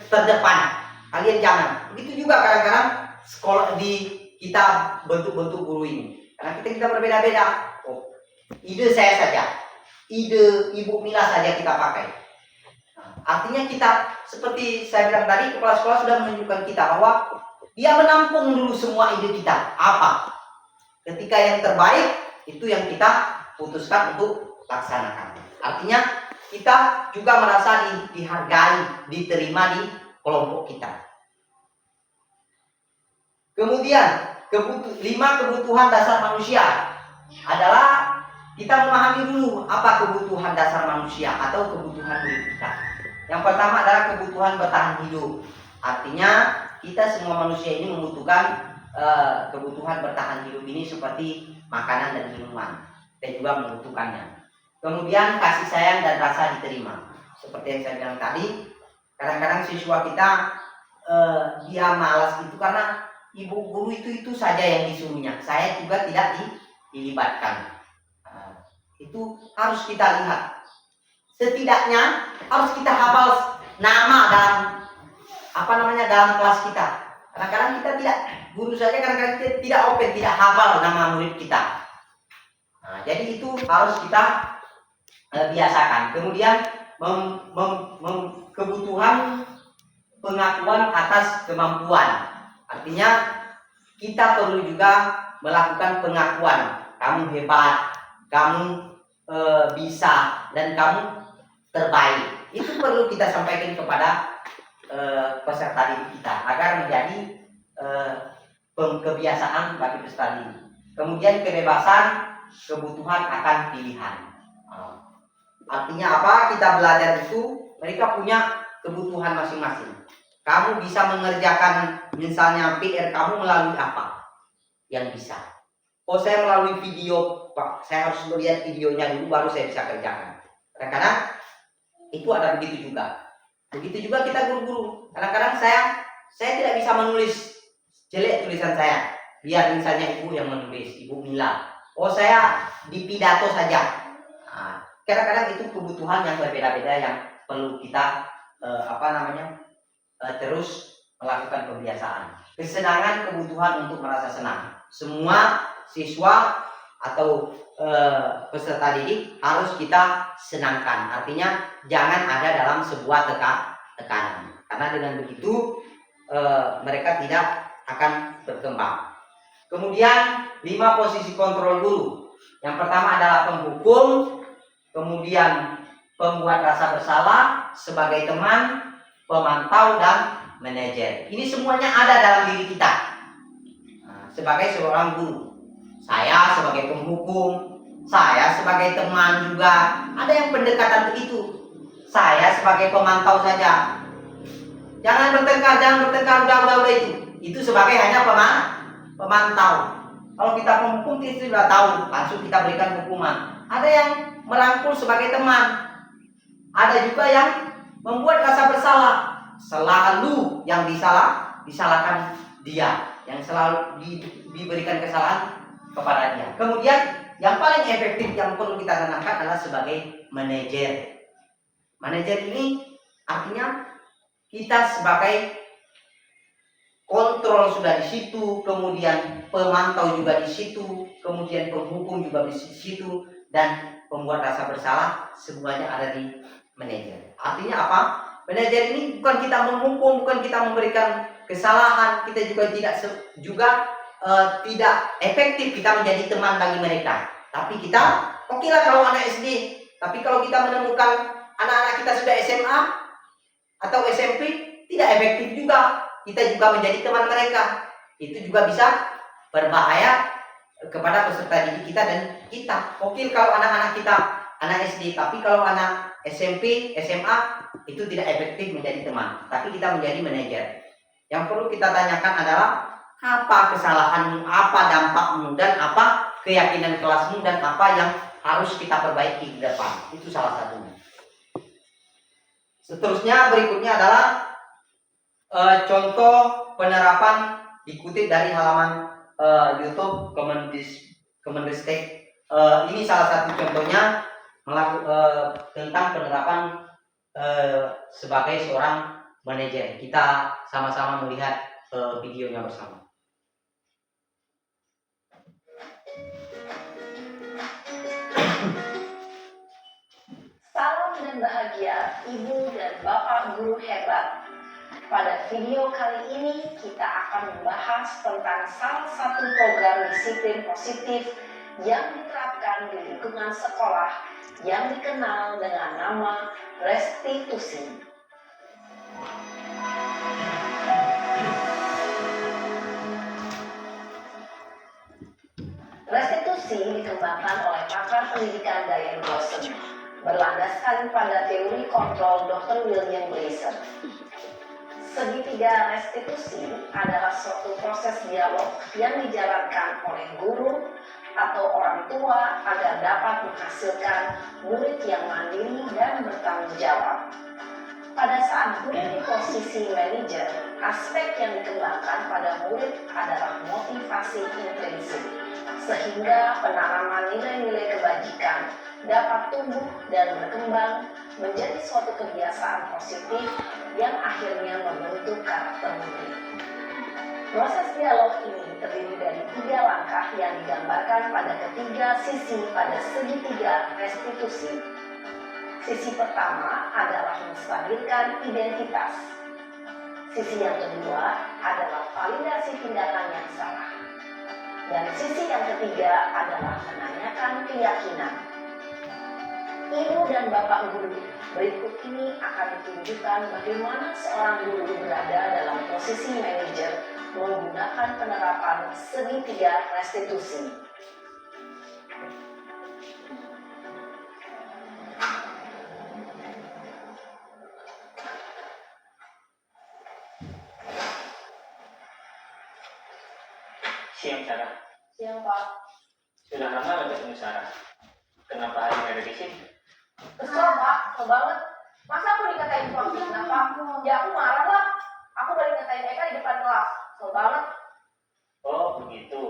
terdepan, kalian jangan. Begitu juga kadang-kadang sekolah kita bentuk-bentuk guru ini, karena kita berbeda-beda. Ide saya saja, ide Ibu Mila saja kita pakai. Artinya kita, seperti saya bilang tadi, kepala sekolah sudah menunjukkan kita bahwa dia menampung dulu semua ide kita. Apa? Ketika yang terbaik itu yang kita putuskan untuk laksanakan. Artinya kita juga merasa dihargai, diterima di kelompok kita. Kemudian 5 kebutuhan dasar manusia adalah kita memahami dulu apa kebutuhan dasar manusia atau kebutuhan hidup kita. Yang pertama adalah kebutuhan bertahan hidup. Artinya kita semua manusia ini membutuhkan kebutuhan bertahan hidup ini seperti makanan dan minuman. Kita juga membutuhkannya. Kemudian kasih sayang dan rasa diterima. Seperti yang saya bilang tadi, kadang-kadang siswa kita dia malas itu karena ibu guru itu saja yang disuruhnya. Saya juga tidak dilibatkan. Itu harus kita lihat. Setidaknya harus kita hafal nama dalam kelas kita. Kadang-kadang kita tidak, guru saja kadang-kadang kita tidak open, tidak hafal nama murid kita. Jadi itu harus kita biasakan. Kemudian kebutuhan pengakuan atas kemampuan. Artinya kita perlu juga melakukan pengakuan. Kamu hebat, kamu bisa, dan kamu terbaik. Itu perlu kita sampaikan kepada peserta didik kita agar menjadi kebiasaan bagi peserta didik. Kemudian kebebasan, kebutuhan akan pilihan. Artinya apa? Kita belajar itu mereka punya kebutuhan masing-masing. Kamu bisa mengerjakan misalnya PR kamu melalui apa? Yang bisa. Oh, saya melalui video, Pak. Saya harus melihat videonya dulu baru saya bisa kerjakan. Kadang-kadang itu ada begitu juga. Begitu juga kita guru-guru. Kadang-kadang saya tidak bisa menulis jelek tulisan saya. Biar misalnya ibu yang menulis, Ibu Mila. Oh, saya di pidato saja. Kadang-kadang itu kebutuhan yang berbeda-beda yang perlu kita terus melakukan kebiasaan. Kesenangan, kebutuhan untuk merasa senang. Semua siswa atau peserta didik harus kita senangkan. Artinya jangan ada dalam sebuah tekanan. Karena dengan begitu mereka tidak akan berkembang. Kemudian 5 posisi kontrol guru. Yang pertama adalah penghukum, kemudian pembuat rasa bersalah sebagai teman, pemantau, dan manajer. Ini semuanya ada dalam diri kita. Sebagai seorang guru, saya sebagai penghukum, saya sebagai teman juga. Ada yang pendekatan begitu. Saya sebagai pemantau saja. Jangan bertengkar, udah itu. Itu sebagai hanya pemantau. Kalau kita penghukum itu sudah tahu, langsung kita berikan hukuman. Ada yang merangkul sebagai teman. Ada juga yang membuat rasa bersalah. Selalu yang disalahkan dia, yang selalu diberikan kesalahan kepada dia. Kemudian yang paling efektif yang perlu kita tanamkan adalah sebagai manajer. Manajer ini artinya kita sebagai kontrol sudah di situ, kemudian pemantau juga di situ, kemudian penghukum juga di situ, dan pembuat rasa bersalah semuanya ada di manajer. Artinya apa? Manajer ini bukan kita menghukum, bukan kita memberikan kesalahan, kita juga tidak efektif kita menjadi teman bagi mereka. Tapi kita, oke lah kalau anak SD, tapi kalau kita menemukan anak-anak kita sudah SMA atau SMP, tidak efektif juga. Kita juga menjadi teman mereka. Itu juga bisa berbahaya kepada peserta didik kita dan kita. Oke kalau anak-anak kita anak SD, tapi kalau anak SMP, SMA itu tidak efektif menjadi teman, tapi kita menjadi manajer. Yang perlu kita tanyakan adalah apa kesalahanmu, apa dampakmu, dan apa keyakinan kelasmu, dan apa yang harus kita perbaiki ke depan. Itu salah satunya. Seterusnya berikutnya adalah contoh penerapan dikutip dari halaman YouTube Kemendristek. Ini salah satu contohnya tentang penerapan sebagai seorang manajer. Kita sama-sama melihat videonya bersama. Salam dan bahagia Ibu dan Bapak guru hebat. Pada video kali ini kita akan membahas tentang salah satu program disiplin positif yang diterapkan di lingkungan sekolah yang dikenal dengan nama restitusi. Restitusi dikembangkan oleh pakar pendidikan Diane Dawson, berlandaskan pada teori kontrol Dr. William Glasser. Segitiga restitusi adalah suatu proses dialog yang dijalankan oleh guru atau orang tua agar dapat menghasilkan murid yang mandiri dan bertanggung jawab. Pada saat guru di posisi manajer, aspek yang dikembangkan pada murid adalah motivasi intrinsik, sehingga penanaman nilai-nilai kebajikan dapat tumbuh dan berkembang menjadi suatu kebiasaan positif yang akhirnya membentuk karakter murid. Proses dialog ini terdiri dari 3 langkah yang digambarkan pada ketiga sisi pada segitiga restitusi. Sisi pertama adalah menstabilkan identitas. Sisi yang kedua adalah validasi tindakan yang salah. Dan sisi yang ketiga adalah menanyakan keyakinan. Ibu dan Bapak guru, berikut ini akan ditunjukkan bagaimana seorang guru berada dalam posisi manajer menggunakan penerapan segitiga restitusi. Siang, Sarah. Siang, Pak. Sudah lama gak ketemu Sarah. Kenapa hari ini ada di sini? Kesel, Pak. Kesel banget. Masa aku dikatain tukang fitnah, Pak? Ya aku marah lah. Aku balik ngatain Eka di depan kelas. Kesel banget. Oh, begitu.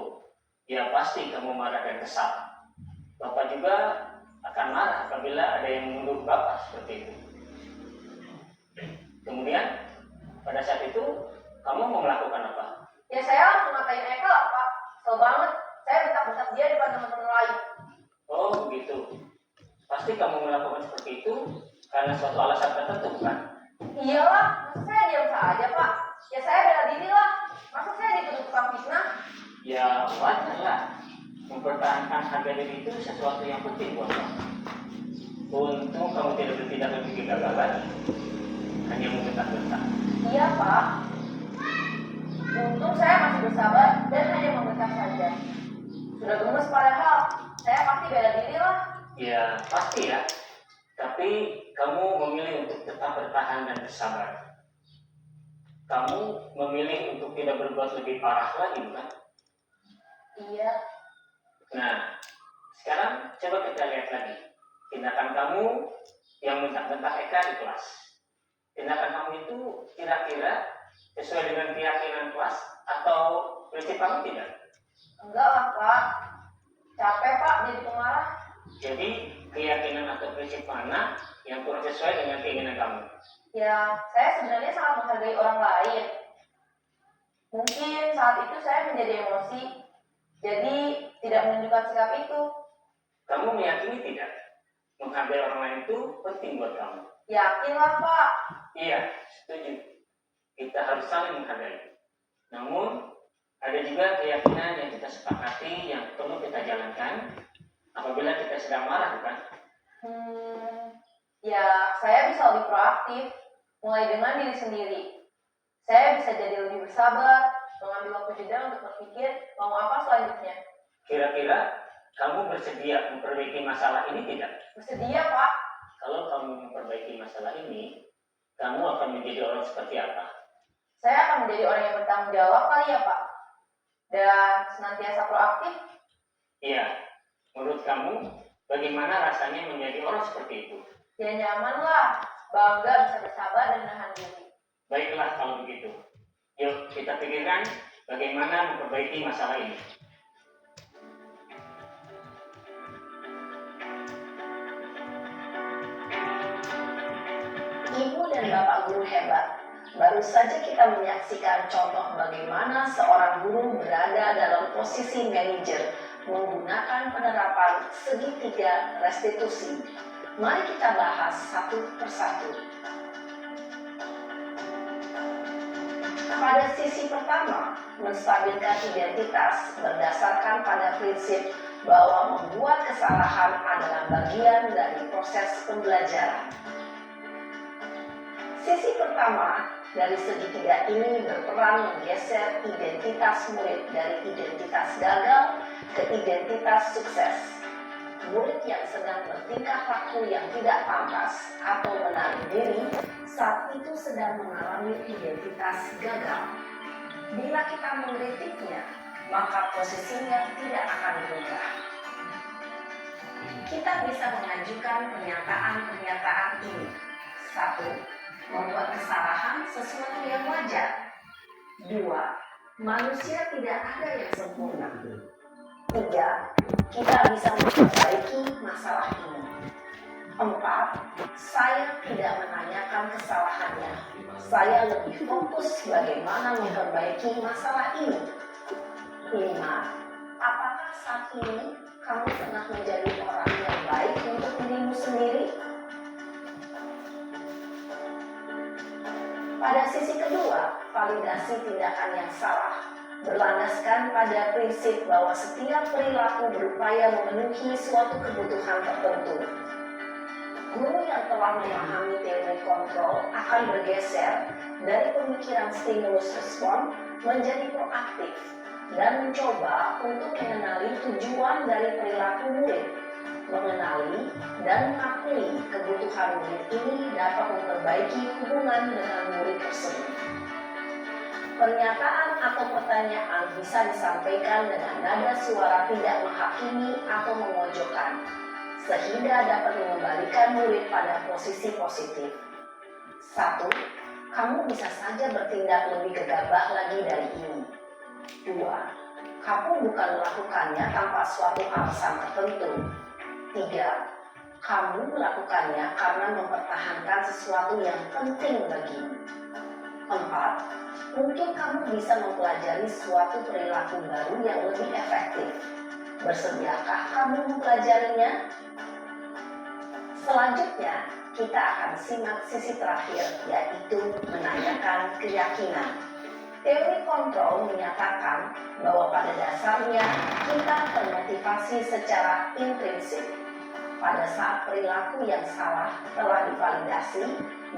Ya pasti kamu marah dan kesal. Bapak juga akan marah apabila ada yang menuduh Bapak seperti itu. Kemudian, pada saat itu, kamu mau melakukan apa? Ya saya harus ngatain Eka lah, Pak. Kesel banget. Saya bentak-bentak dia di depan teman-teman lain. Oh, begitu. Pasti kamu melakukan seperti itu karena suatu alasan tertentu, kan? Iyalah, masa saya diam saja, Pak? Ya saya bela diri lah. Masa saya dituduh tukang fitnah? Ya, wajar lah. Mempertahankan harga diri itu sesuatu yang penting buat kamu. Untung kamu tidak bertindak lebih gegabah, hanya membentak-bentak. Iya, Pak. Untung saya masih bersabar dan hanya membentak saja. Sudah gemes padahal, saya pasti bela diri lah. Ya, pasti ya. Tapi kamu memilih untuk tetap bertahan dan bersabar. Kamu memilih untuk tidak berbuat lebih parah lagi, bukan? Iya. Nah, sekarang coba kita lihat lagi. Tindakan kamu yang bentak-bentak Eka di kelas. Tindakan kamu itu kira-kira sesuai dengan keyakinan kelas atau prinsip kamu tidak? Enggak lah, Pak. Capek, Pak, jadi pemarah. Jadi, keyakinan atau prinsip mana yang kurang sesuai dengan keinginan kamu? Ya, saya sebenarnya sangat menghargai orang lain. Mungkin saat itu saya menjadi emosi, jadi tidak menunjukkan sikap itu. Kamu meyakini tidak? Menghargai orang lain itu penting buat kamu. Yakinlah, Pak. Iya, setuju. Kita harus saling menghargai. Namun, ada juga keyakinan yang kita sepakati yang perlu kita jalankan apabila kita sedang marah, bukan? Ya, saya bisa lebih proaktif, mulai dengan diri sendiri. Saya bisa jadi lebih bersabar, mengambil waktu jeda untuk berpikir mau apa selanjutnya. Kira-kira kamu bersedia memperbaiki masalah ini tidak? Bersedia, Pak. Kalau kamu memperbaiki masalah ini, kamu akan menjadi orang seperti apa? Saya akan menjadi orang yang bertanggung jawab kali ya, Pak. Dan senantiasa proaktif. Iya, menurut kamu bagaimana rasanya menjadi orang seperti itu? Ya nyaman lah, bangga bisa bersabar dan menahan diri. Baiklah kalau begitu. Yuk kita pikirkan bagaimana memperbaiki masalah ini. Ibu dan Bapak guru hebat. Baru saja kita menyaksikan contoh bagaimana seorang guru berada dalam posisi manajer menggunakan penerapan segitiga restitusi. Mari kita bahas satu persatu. Pada sisi pertama, menstabilkan identitas berdasarkan pada prinsip bahwa membuat kesalahan adalah bagian dari proses pembelajaran. Sisi pertama dari segitiga ini berperan menggeser identitas murid dari identitas gagal ke identitas sukses. Murid yang sedang bertingkah laku yang tidak pantas atau menarik diri saat itu sedang mengalami identitas gagal. Bila kita mengkritiknya, maka posisinya tidak akan berubah. Kita bisa mengajukan pernyataan-pernyataan ini. 1. Membuat kesalahan sesuatu yang wajar. 2. Manusia tidak ada yang sempurna. 3. Kita bisa memperbaiki masalah ini. 4. Saya tidak menanyakan kesalahannya. Saya lebih fokus bagaimana memperbaiki masalah ini. 5. Apakah saat ini kamu tengah menjadi orang yang baik untuk dirimu sendiri? Pada sisi kedua, validasi tindakan yang salah berlandaskan pada prinsip bahwa setiap perilaku berupaya memenuhi suatu kebutuhan tertentu. Guru yang telah memahami teori kontrol akan bergeser dari pemikiran stimulus respon menjadi proaktif dan mencoba untuk mengenali tujuan dari perilaku murid. Mengenali dan mengakui kebutuhan murid ini dapat memperbaiki hubungan dengan murid tersebut. Pernyataan atau pertanyaan bisa disampaikan dengan nada suara tidak menghakimi atau memojokkan, sehingga dapat mengembalikan murid pada posisi positif. 1. Kamu bisa saja bertindak lebih gegabah lagi dari ini. 2. Kamu bukan melakukannya tanpa suatu alasan tertentu. 3. Kamu melakukannya karena mempertahankan sesuatu yang penting bagimu. 4. Mungkin kamu bisa mempelajari suatu perilaku baru yang lebih efektif. Bersediakah kamu mempelajarinya? Selanjutnya, kita akan simak sisi terakhir, yaitu menanyakan keyakinan. Teori kontrol menyatakan bahwa pada dasarnya kita termotivasi secara intrinsik. Pada saat perilaku yang salah telah divalidasi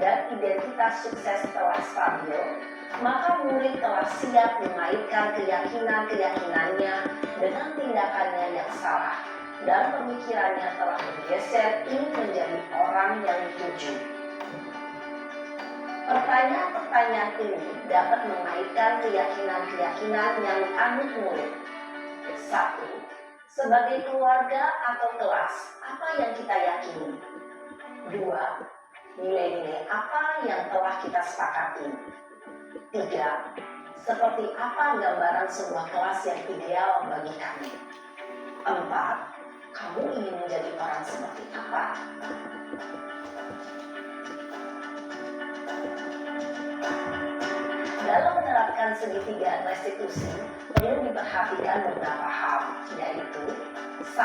dan identitas sukses telah stabil, maka murid telah siap mengaitkan keyakinan-keyakinannya dengan tindakannya yang salah dan pemikirannya telah bergeser ingin menjadi orang yang dituju. Pertanyaan-pertanyaan ini dapat mengaitkan keyakinan-keyakinan yang dianut murid. 1. Sebagai keluarga atau kelas, apa yang kita yakini? 2. Nilai-nilai apa yang telah kita sepakati? 3. Seperti apa gambaran sebuah kelas yang ideal bagi kami? 4. Kamu ingin menjadi orang seperti apa? Dalam menerapkan segitiga restitusi, perlu diperhatikan beberapa hal, yaitu 1.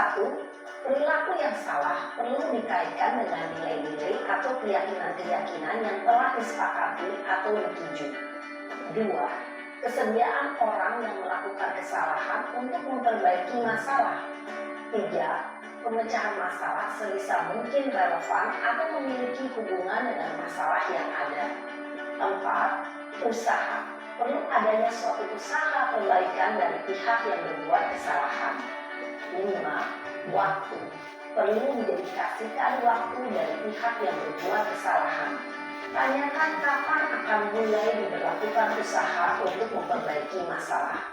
Perilaku yang salah perlu dikaitkan dengan nilai-nilai atau keyakinan-keyakinan yang telah disepakati atau dituju. 2. Kesediaan orang yang melakukan kesalahan untuk memperbaiki masalah. 3. Pemecahan masalah sebisa mungkin relevan atau memiliki hubungan dengan masalah yang ada. 4. Usaha. Perlu adanya suatu usaha perbaikan dari pihak yang berbuat kesalahan. 5. Waktu. Perlu didedikasikan waktu dari pihak yang berbuat kesalahan. Tanyakan kapan akan mulai diberlakukan usaha untuk memperbaiki masalah.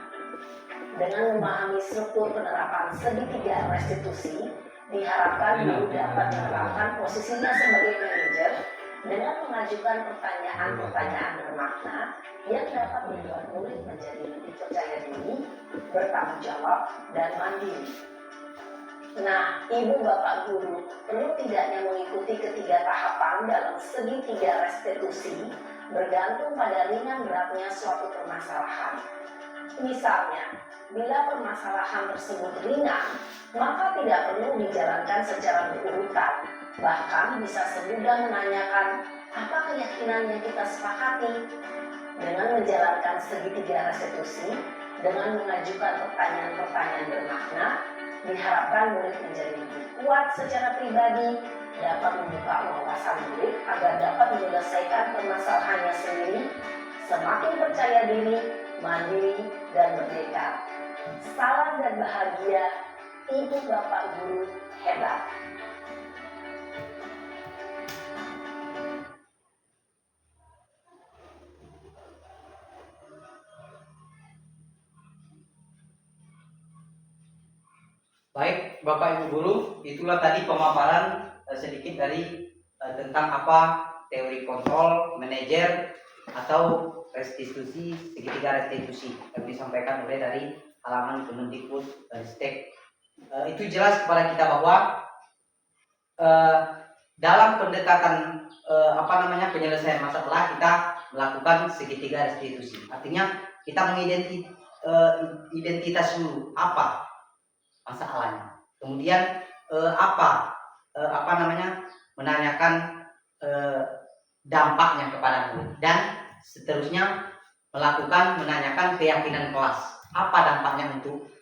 Dengan memahami struktur penerapan segitiga restitusi, diharapkan guru dapat menerapkan posisinya sebagai manajer dengan mengajukan pertanyaan-pertanyaan bermakna yang dapat membuat murid menjadi lebih percaya diri, bertanggung jawab, dan mandiri. Nah, Ibu Bapak Guru perlu tidaknya mengikuti ketiga tahapan dalam segitiga restitusi bergantung pada ringan beratnya suatu permasalahan. Misalnya, bila permasalahan tersebut ringan, maka tidak perlu dijalankan secara berurutan. Bahkan bisa semudah menanyakan apa keyakinan yang kita sepakati. Dengan menjalankan segitiga restitusi, dengan mengajukan pertanyaan-pertanyaan bermakna, Diharapkan murid menjadi lebih kuat secara pribadi, dapat membuka wawasan murid agar dapat menyelesaikan permasalahannya sendiri, semakin percaya diri, mandiri, dan merdeka. Salam dan bahagia, Ibu Bapak Guru hebat. Baik, Bapak Ibu Guru, itulah tadi pemaparan sedikit dari tentang apa teori kontrol, manajer, atau restitusi, segitiga restitusi yang disampaikan oleh dari halaman Kemendikbud Ristek. Itu jelas kepada kita bahwa dalam pendekatan penyelesaian masalah kita melakukan segitiga restitusi. Artinya kita mengidentitas dulu apa masalahnya. Kemudian menanyakan dampaknya kepada murid, dan seterusnya menanyakan keyakinan kelas. Apa dampaknya untuk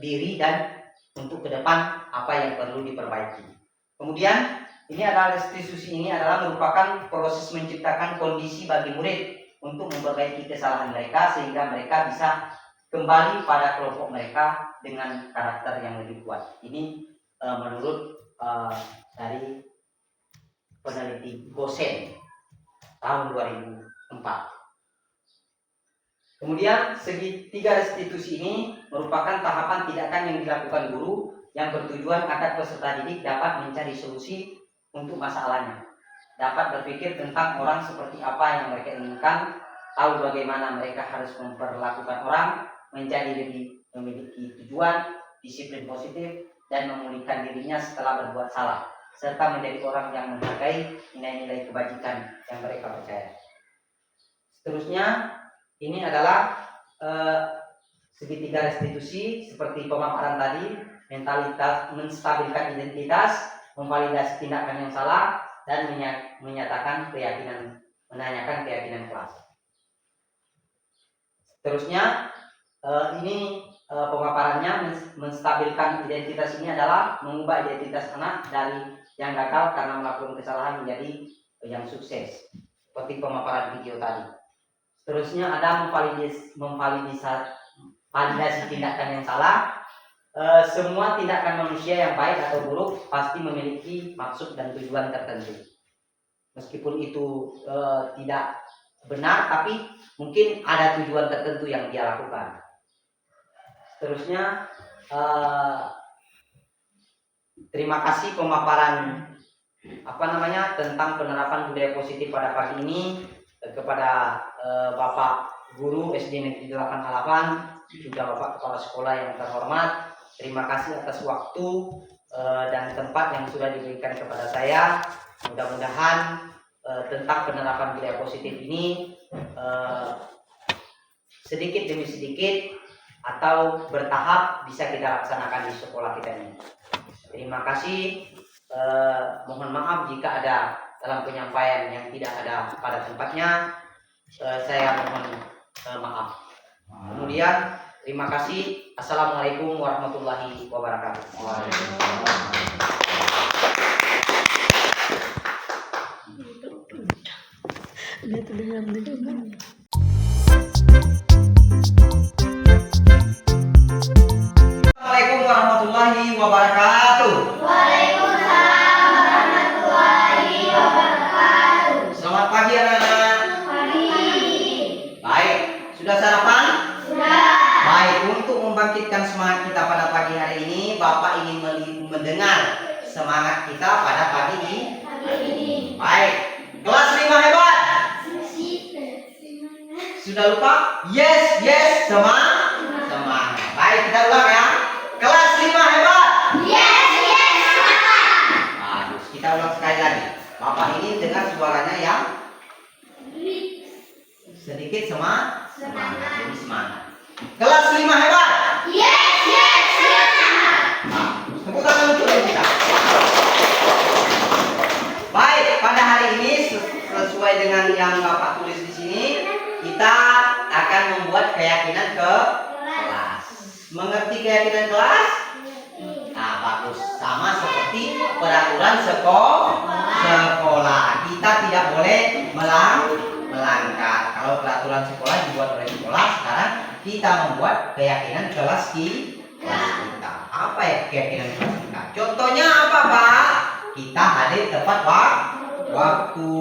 diri dan untuk ke depan apa yang perlu diperbaiki. Kemudian restitusi ini adalah merupakan proses menciptakan kondisi bagi murid untuk memperbaiki kesalahan mereka sehingga mereka bisa kembali pada kelompok mereka dengan karakter yang lebih kuat. Ini menurut dari peneliti Gosen tahun 2004. Kemudian segitiga restitusi ini merupakan tahapan tindakan yang dilakukan guru yang bertujuan agar peserta didik dapat mencari solusi untuk masalahnya, dapat berpikir tentang orang seperti apa yang mereka inginkan, tahu bagaimana mereka harus memperlakukan orang, menjadi lebih memiliki tujuan, disiplin positif, dan memulihkan dirinya setelah berbuat salah, serta menjadi orang yang menghargai nilai-nilai kebajikan yang mereka percaya. Seterusnya, ini adalah segitiga restitusi seperti pemaparan tadi, mentalitas, menstabilkan identitas, memvalidasi tindakan yang salah, dan menanyakan keyakinan kelas. Seterusnya, ini pemaparannya menstabilkan identitas ini adalah mengubah identitas anak dari yang gagal karena melakukan kesalahan menjadi yang sukses, seperti pemaparan video tadi. Seterusnya ada validasi tindakan yang salah. Semua tindakan manusia yang baik atau buruk pasti memiliki maksud dan tujuan tertentu. Meskipun itu tidak benar, tapi mungkin ada tujuan tertentu yang dia lakukan. Seterusnya, terima kasih pemaparan tentang penerapan budaya positif pada pagi ini kepada Bapak Guru SD Negeri 88, juga Bapak Kepala Sekolah yang terhormat. Terima kasih atas waktu dan tempat yang sudah diberikan kepada saya. Mudah-mudahan tentang penerapan budaya positif ini sedikit demi sedikit atau bertahap bisa kita laksanakan di sekolah kita ini. Terima kasih. Mohon maaf jika ada dalam penyampaian yang tidak ada pada tempatnya. Saya mohon maaf. Kemudian terima kasih. Assalamualaikum warahmatullahi wabarakatuh. Assalamualaikum warahmatullahi wabarakatuh. Waalaikumsalam warahmatullahi wabarakatuh. Selamat pagi anak-anak. Baik, sudah sarapan? Sudah. Baik, untuk membangkitkan semangat kita pada pagi hari ini, Bapak ingin mendengar semangat kita pada pagi ini. Baik, kelas 5 hebat. Sudah lupa? Yes, semangat. Baik, kita ulang ya. Kelas 5 hebat. Yes. Bagus, kita ulang sekali lagi. Bapak ingin dengar suaranya yang sedikit semangat. Jadi semangat. Kelas 5 hebat. Yes. Tepuk tangan untuk kita. Baik, pada hari ini sesuai dengan yang Bapak tulis di sini, kita akan membuat keyakinan ke kelas. Mengerti keyakinan kelas? peraturan sekolah. Kita tidak boleh melanggar. Kalau peraturan sekolah dibuat oleh sekolah, sekarang kita membuat keyakinan kelas kita. Apa ya keyakinan kelas kita? Contohnya apa, Pak? Kita hadir tepat waktu.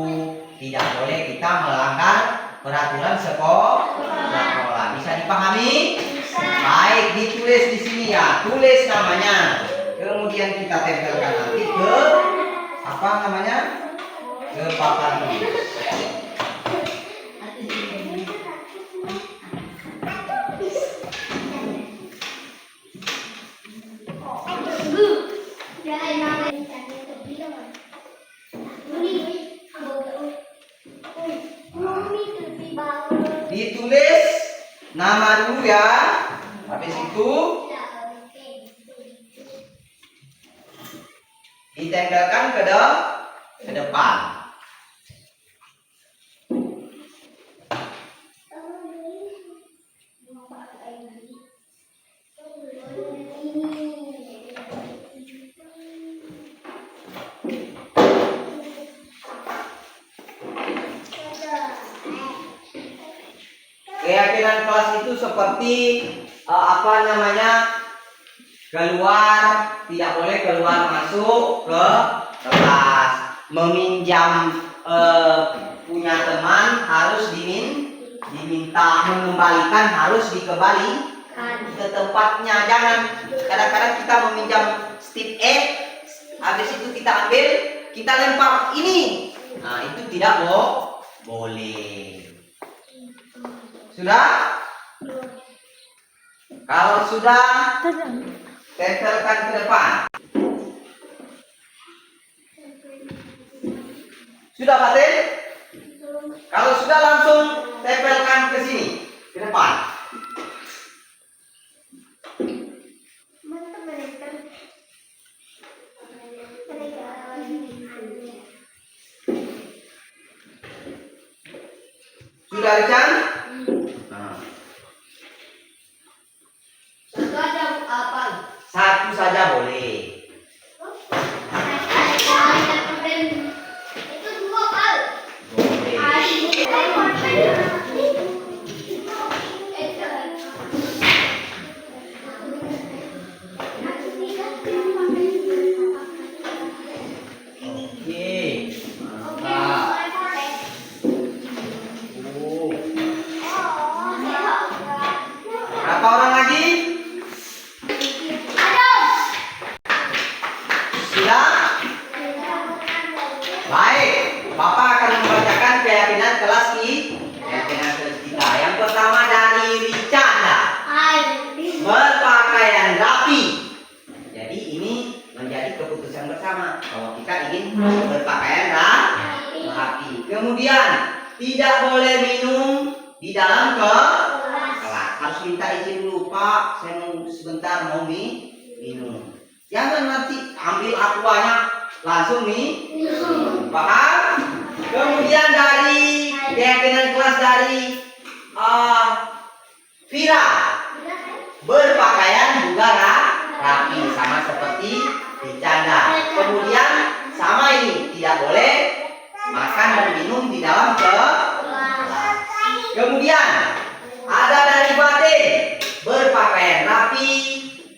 Tidak boleh kita melanggar peraturan sekolah. Bisa dipahami? Baik, ditulis di sini ya. Tulis namanya. Kemudian kita tempelkan nanti ke apa namanya? Ke papan tulis. Ditulis nama dulu ya. Habis itu ditempelkan ke depan. Keyakinan kelas itu seperti apa namanya, keluar, tidak boleh keluar masuk ke kelas, meminjam punya teman harus diminta, mengembalikan harus dikembalikan ke tempatnya. Jangan kadang-kadang kita meminjam stick habis itu kita ambil, kita lempar ini, nah itu tidak boleh. Sudah? Kalau sudah, tempelkan ke depan. Sudah, Fatin? Kalau sudah, langsung tempelkan ke sini, ke depan. Sudah, Richard? Satu saja boleh. Berapa orang lagi? Sudah? Baik, Bapak akan membacakan keyakinan kelas kita. Yang pertama dari Richanda, berpakaian rapi. Jadi ini menjadi keputusan bersama kalau kita ingin berpakaian rapi. Kemudian tidak boleh minum di dalam kelas. Harus minta izin dulu, Pak. Saya mau sebentar mau minum. Jangan nanti ambil aquanya langsung minum. Paham? Kemudian dari keyakinan kelas dari Vira, berpakaian juga rapi sama seperti Richanda. Kemudian sama ini, tidak boleh makan dan minum di dalam kelas. Kemudian ada dari Fatin, berpakaian rapi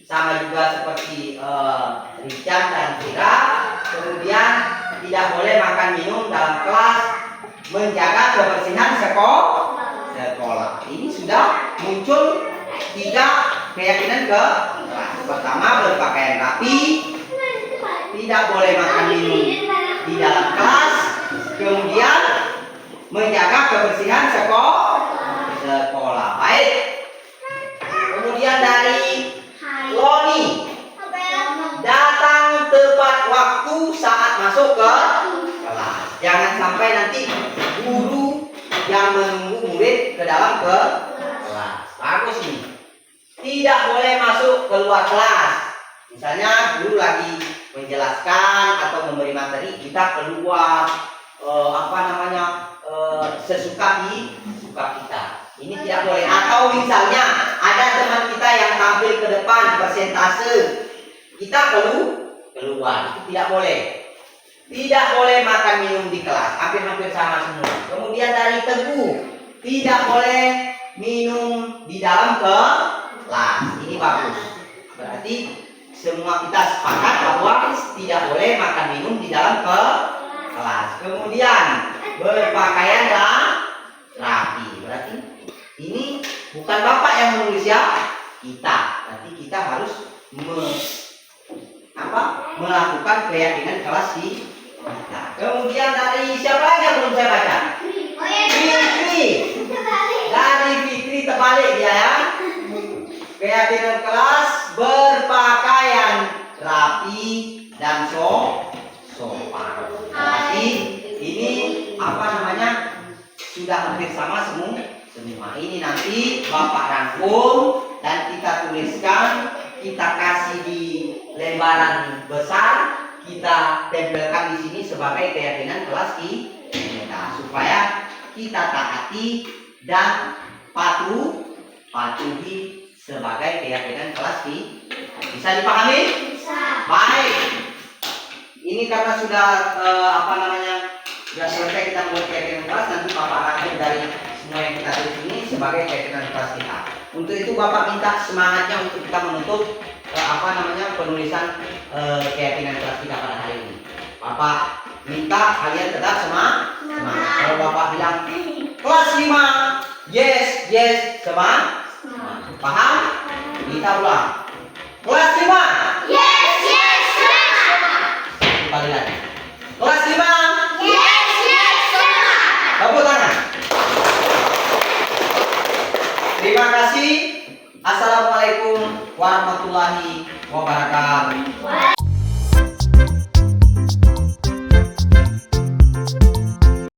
sama juga seperti Richard dan Vira. Kemudian tidak boleh makan minum dalam kelas, menjaga kebersihan sekolah. Ini sudah muncul 3 keyakinan ke kelas. Pertama, berpakaian rapi, tidak boleh makan minum di dalam kelas, kemudian menjaga kebersihan sekolah. Baik. Kemudian dari Loni, datang tepat waktu saat masuk ke kelas. Jangan sampai nanti guru yang menunggu murid ke dalam kelas. Bagus nih. Tidak boleh masuk keluar kelas. Misalnya guru lagi menjelaskan atau memberi materi, kita keluar sesuka kita. Ini tidak boleh. Atau misalnya ada teman kita yang tampil ke depan presentase, kita keluar. Itu tidak boleh. Tidak boleh makan minum di kelas. Hampir-hampir sama semua. Kemudian dari Teguh, tidak boleh minum di dalam kelas. Ini bagus. Berarti semua kita sepakat bahwa tidak boleh makan minum di dalam kelas. Kemudian berpakaianlah rapi. Berarti ini bukan Bapak yang menulis ya, kita. Berarti kita harus melakukan keyakinan kelas di kita. Kemudian dari siapa lagi yang belum saya baca? Fikri. Dari Fikri terbalik dia ya. Keyakinan kelas berpakaian rapi dan sopan. Berarti ini sudah hampir sama semua. Ini nanti Bapak rangkum dan kita tuliskan, kita kasih di lembaran besar, kita tempelkan di sini sebagai keyakinan kelas kita, supaya kita taati dan patuhi sebagai keyakinan kelas kita. Bisa dipahami? Bisa. Baik. Ini karena sudah sudah selesai kita buat keyakinan kelas, nanti Bapak rangkum dari semua yang kita tulis ini sebagai keyakinan kelas kita. Untuk itu Bapak minta semangatnya untuk kita menutup penulisan keyakinan kelas kita pada hari ini. Bapak minta kalian tetap semangat. Kalau Bapak bilang kelas 5, yes, semangat. Paham? Kita ulang. Kelas 5. Yes, semangat. Kembali lagi. Kelas 5. Yes, semangat. Tepuk tangan. Terima kasih. Assalamualaikum warahmatullahi wabarakatuh.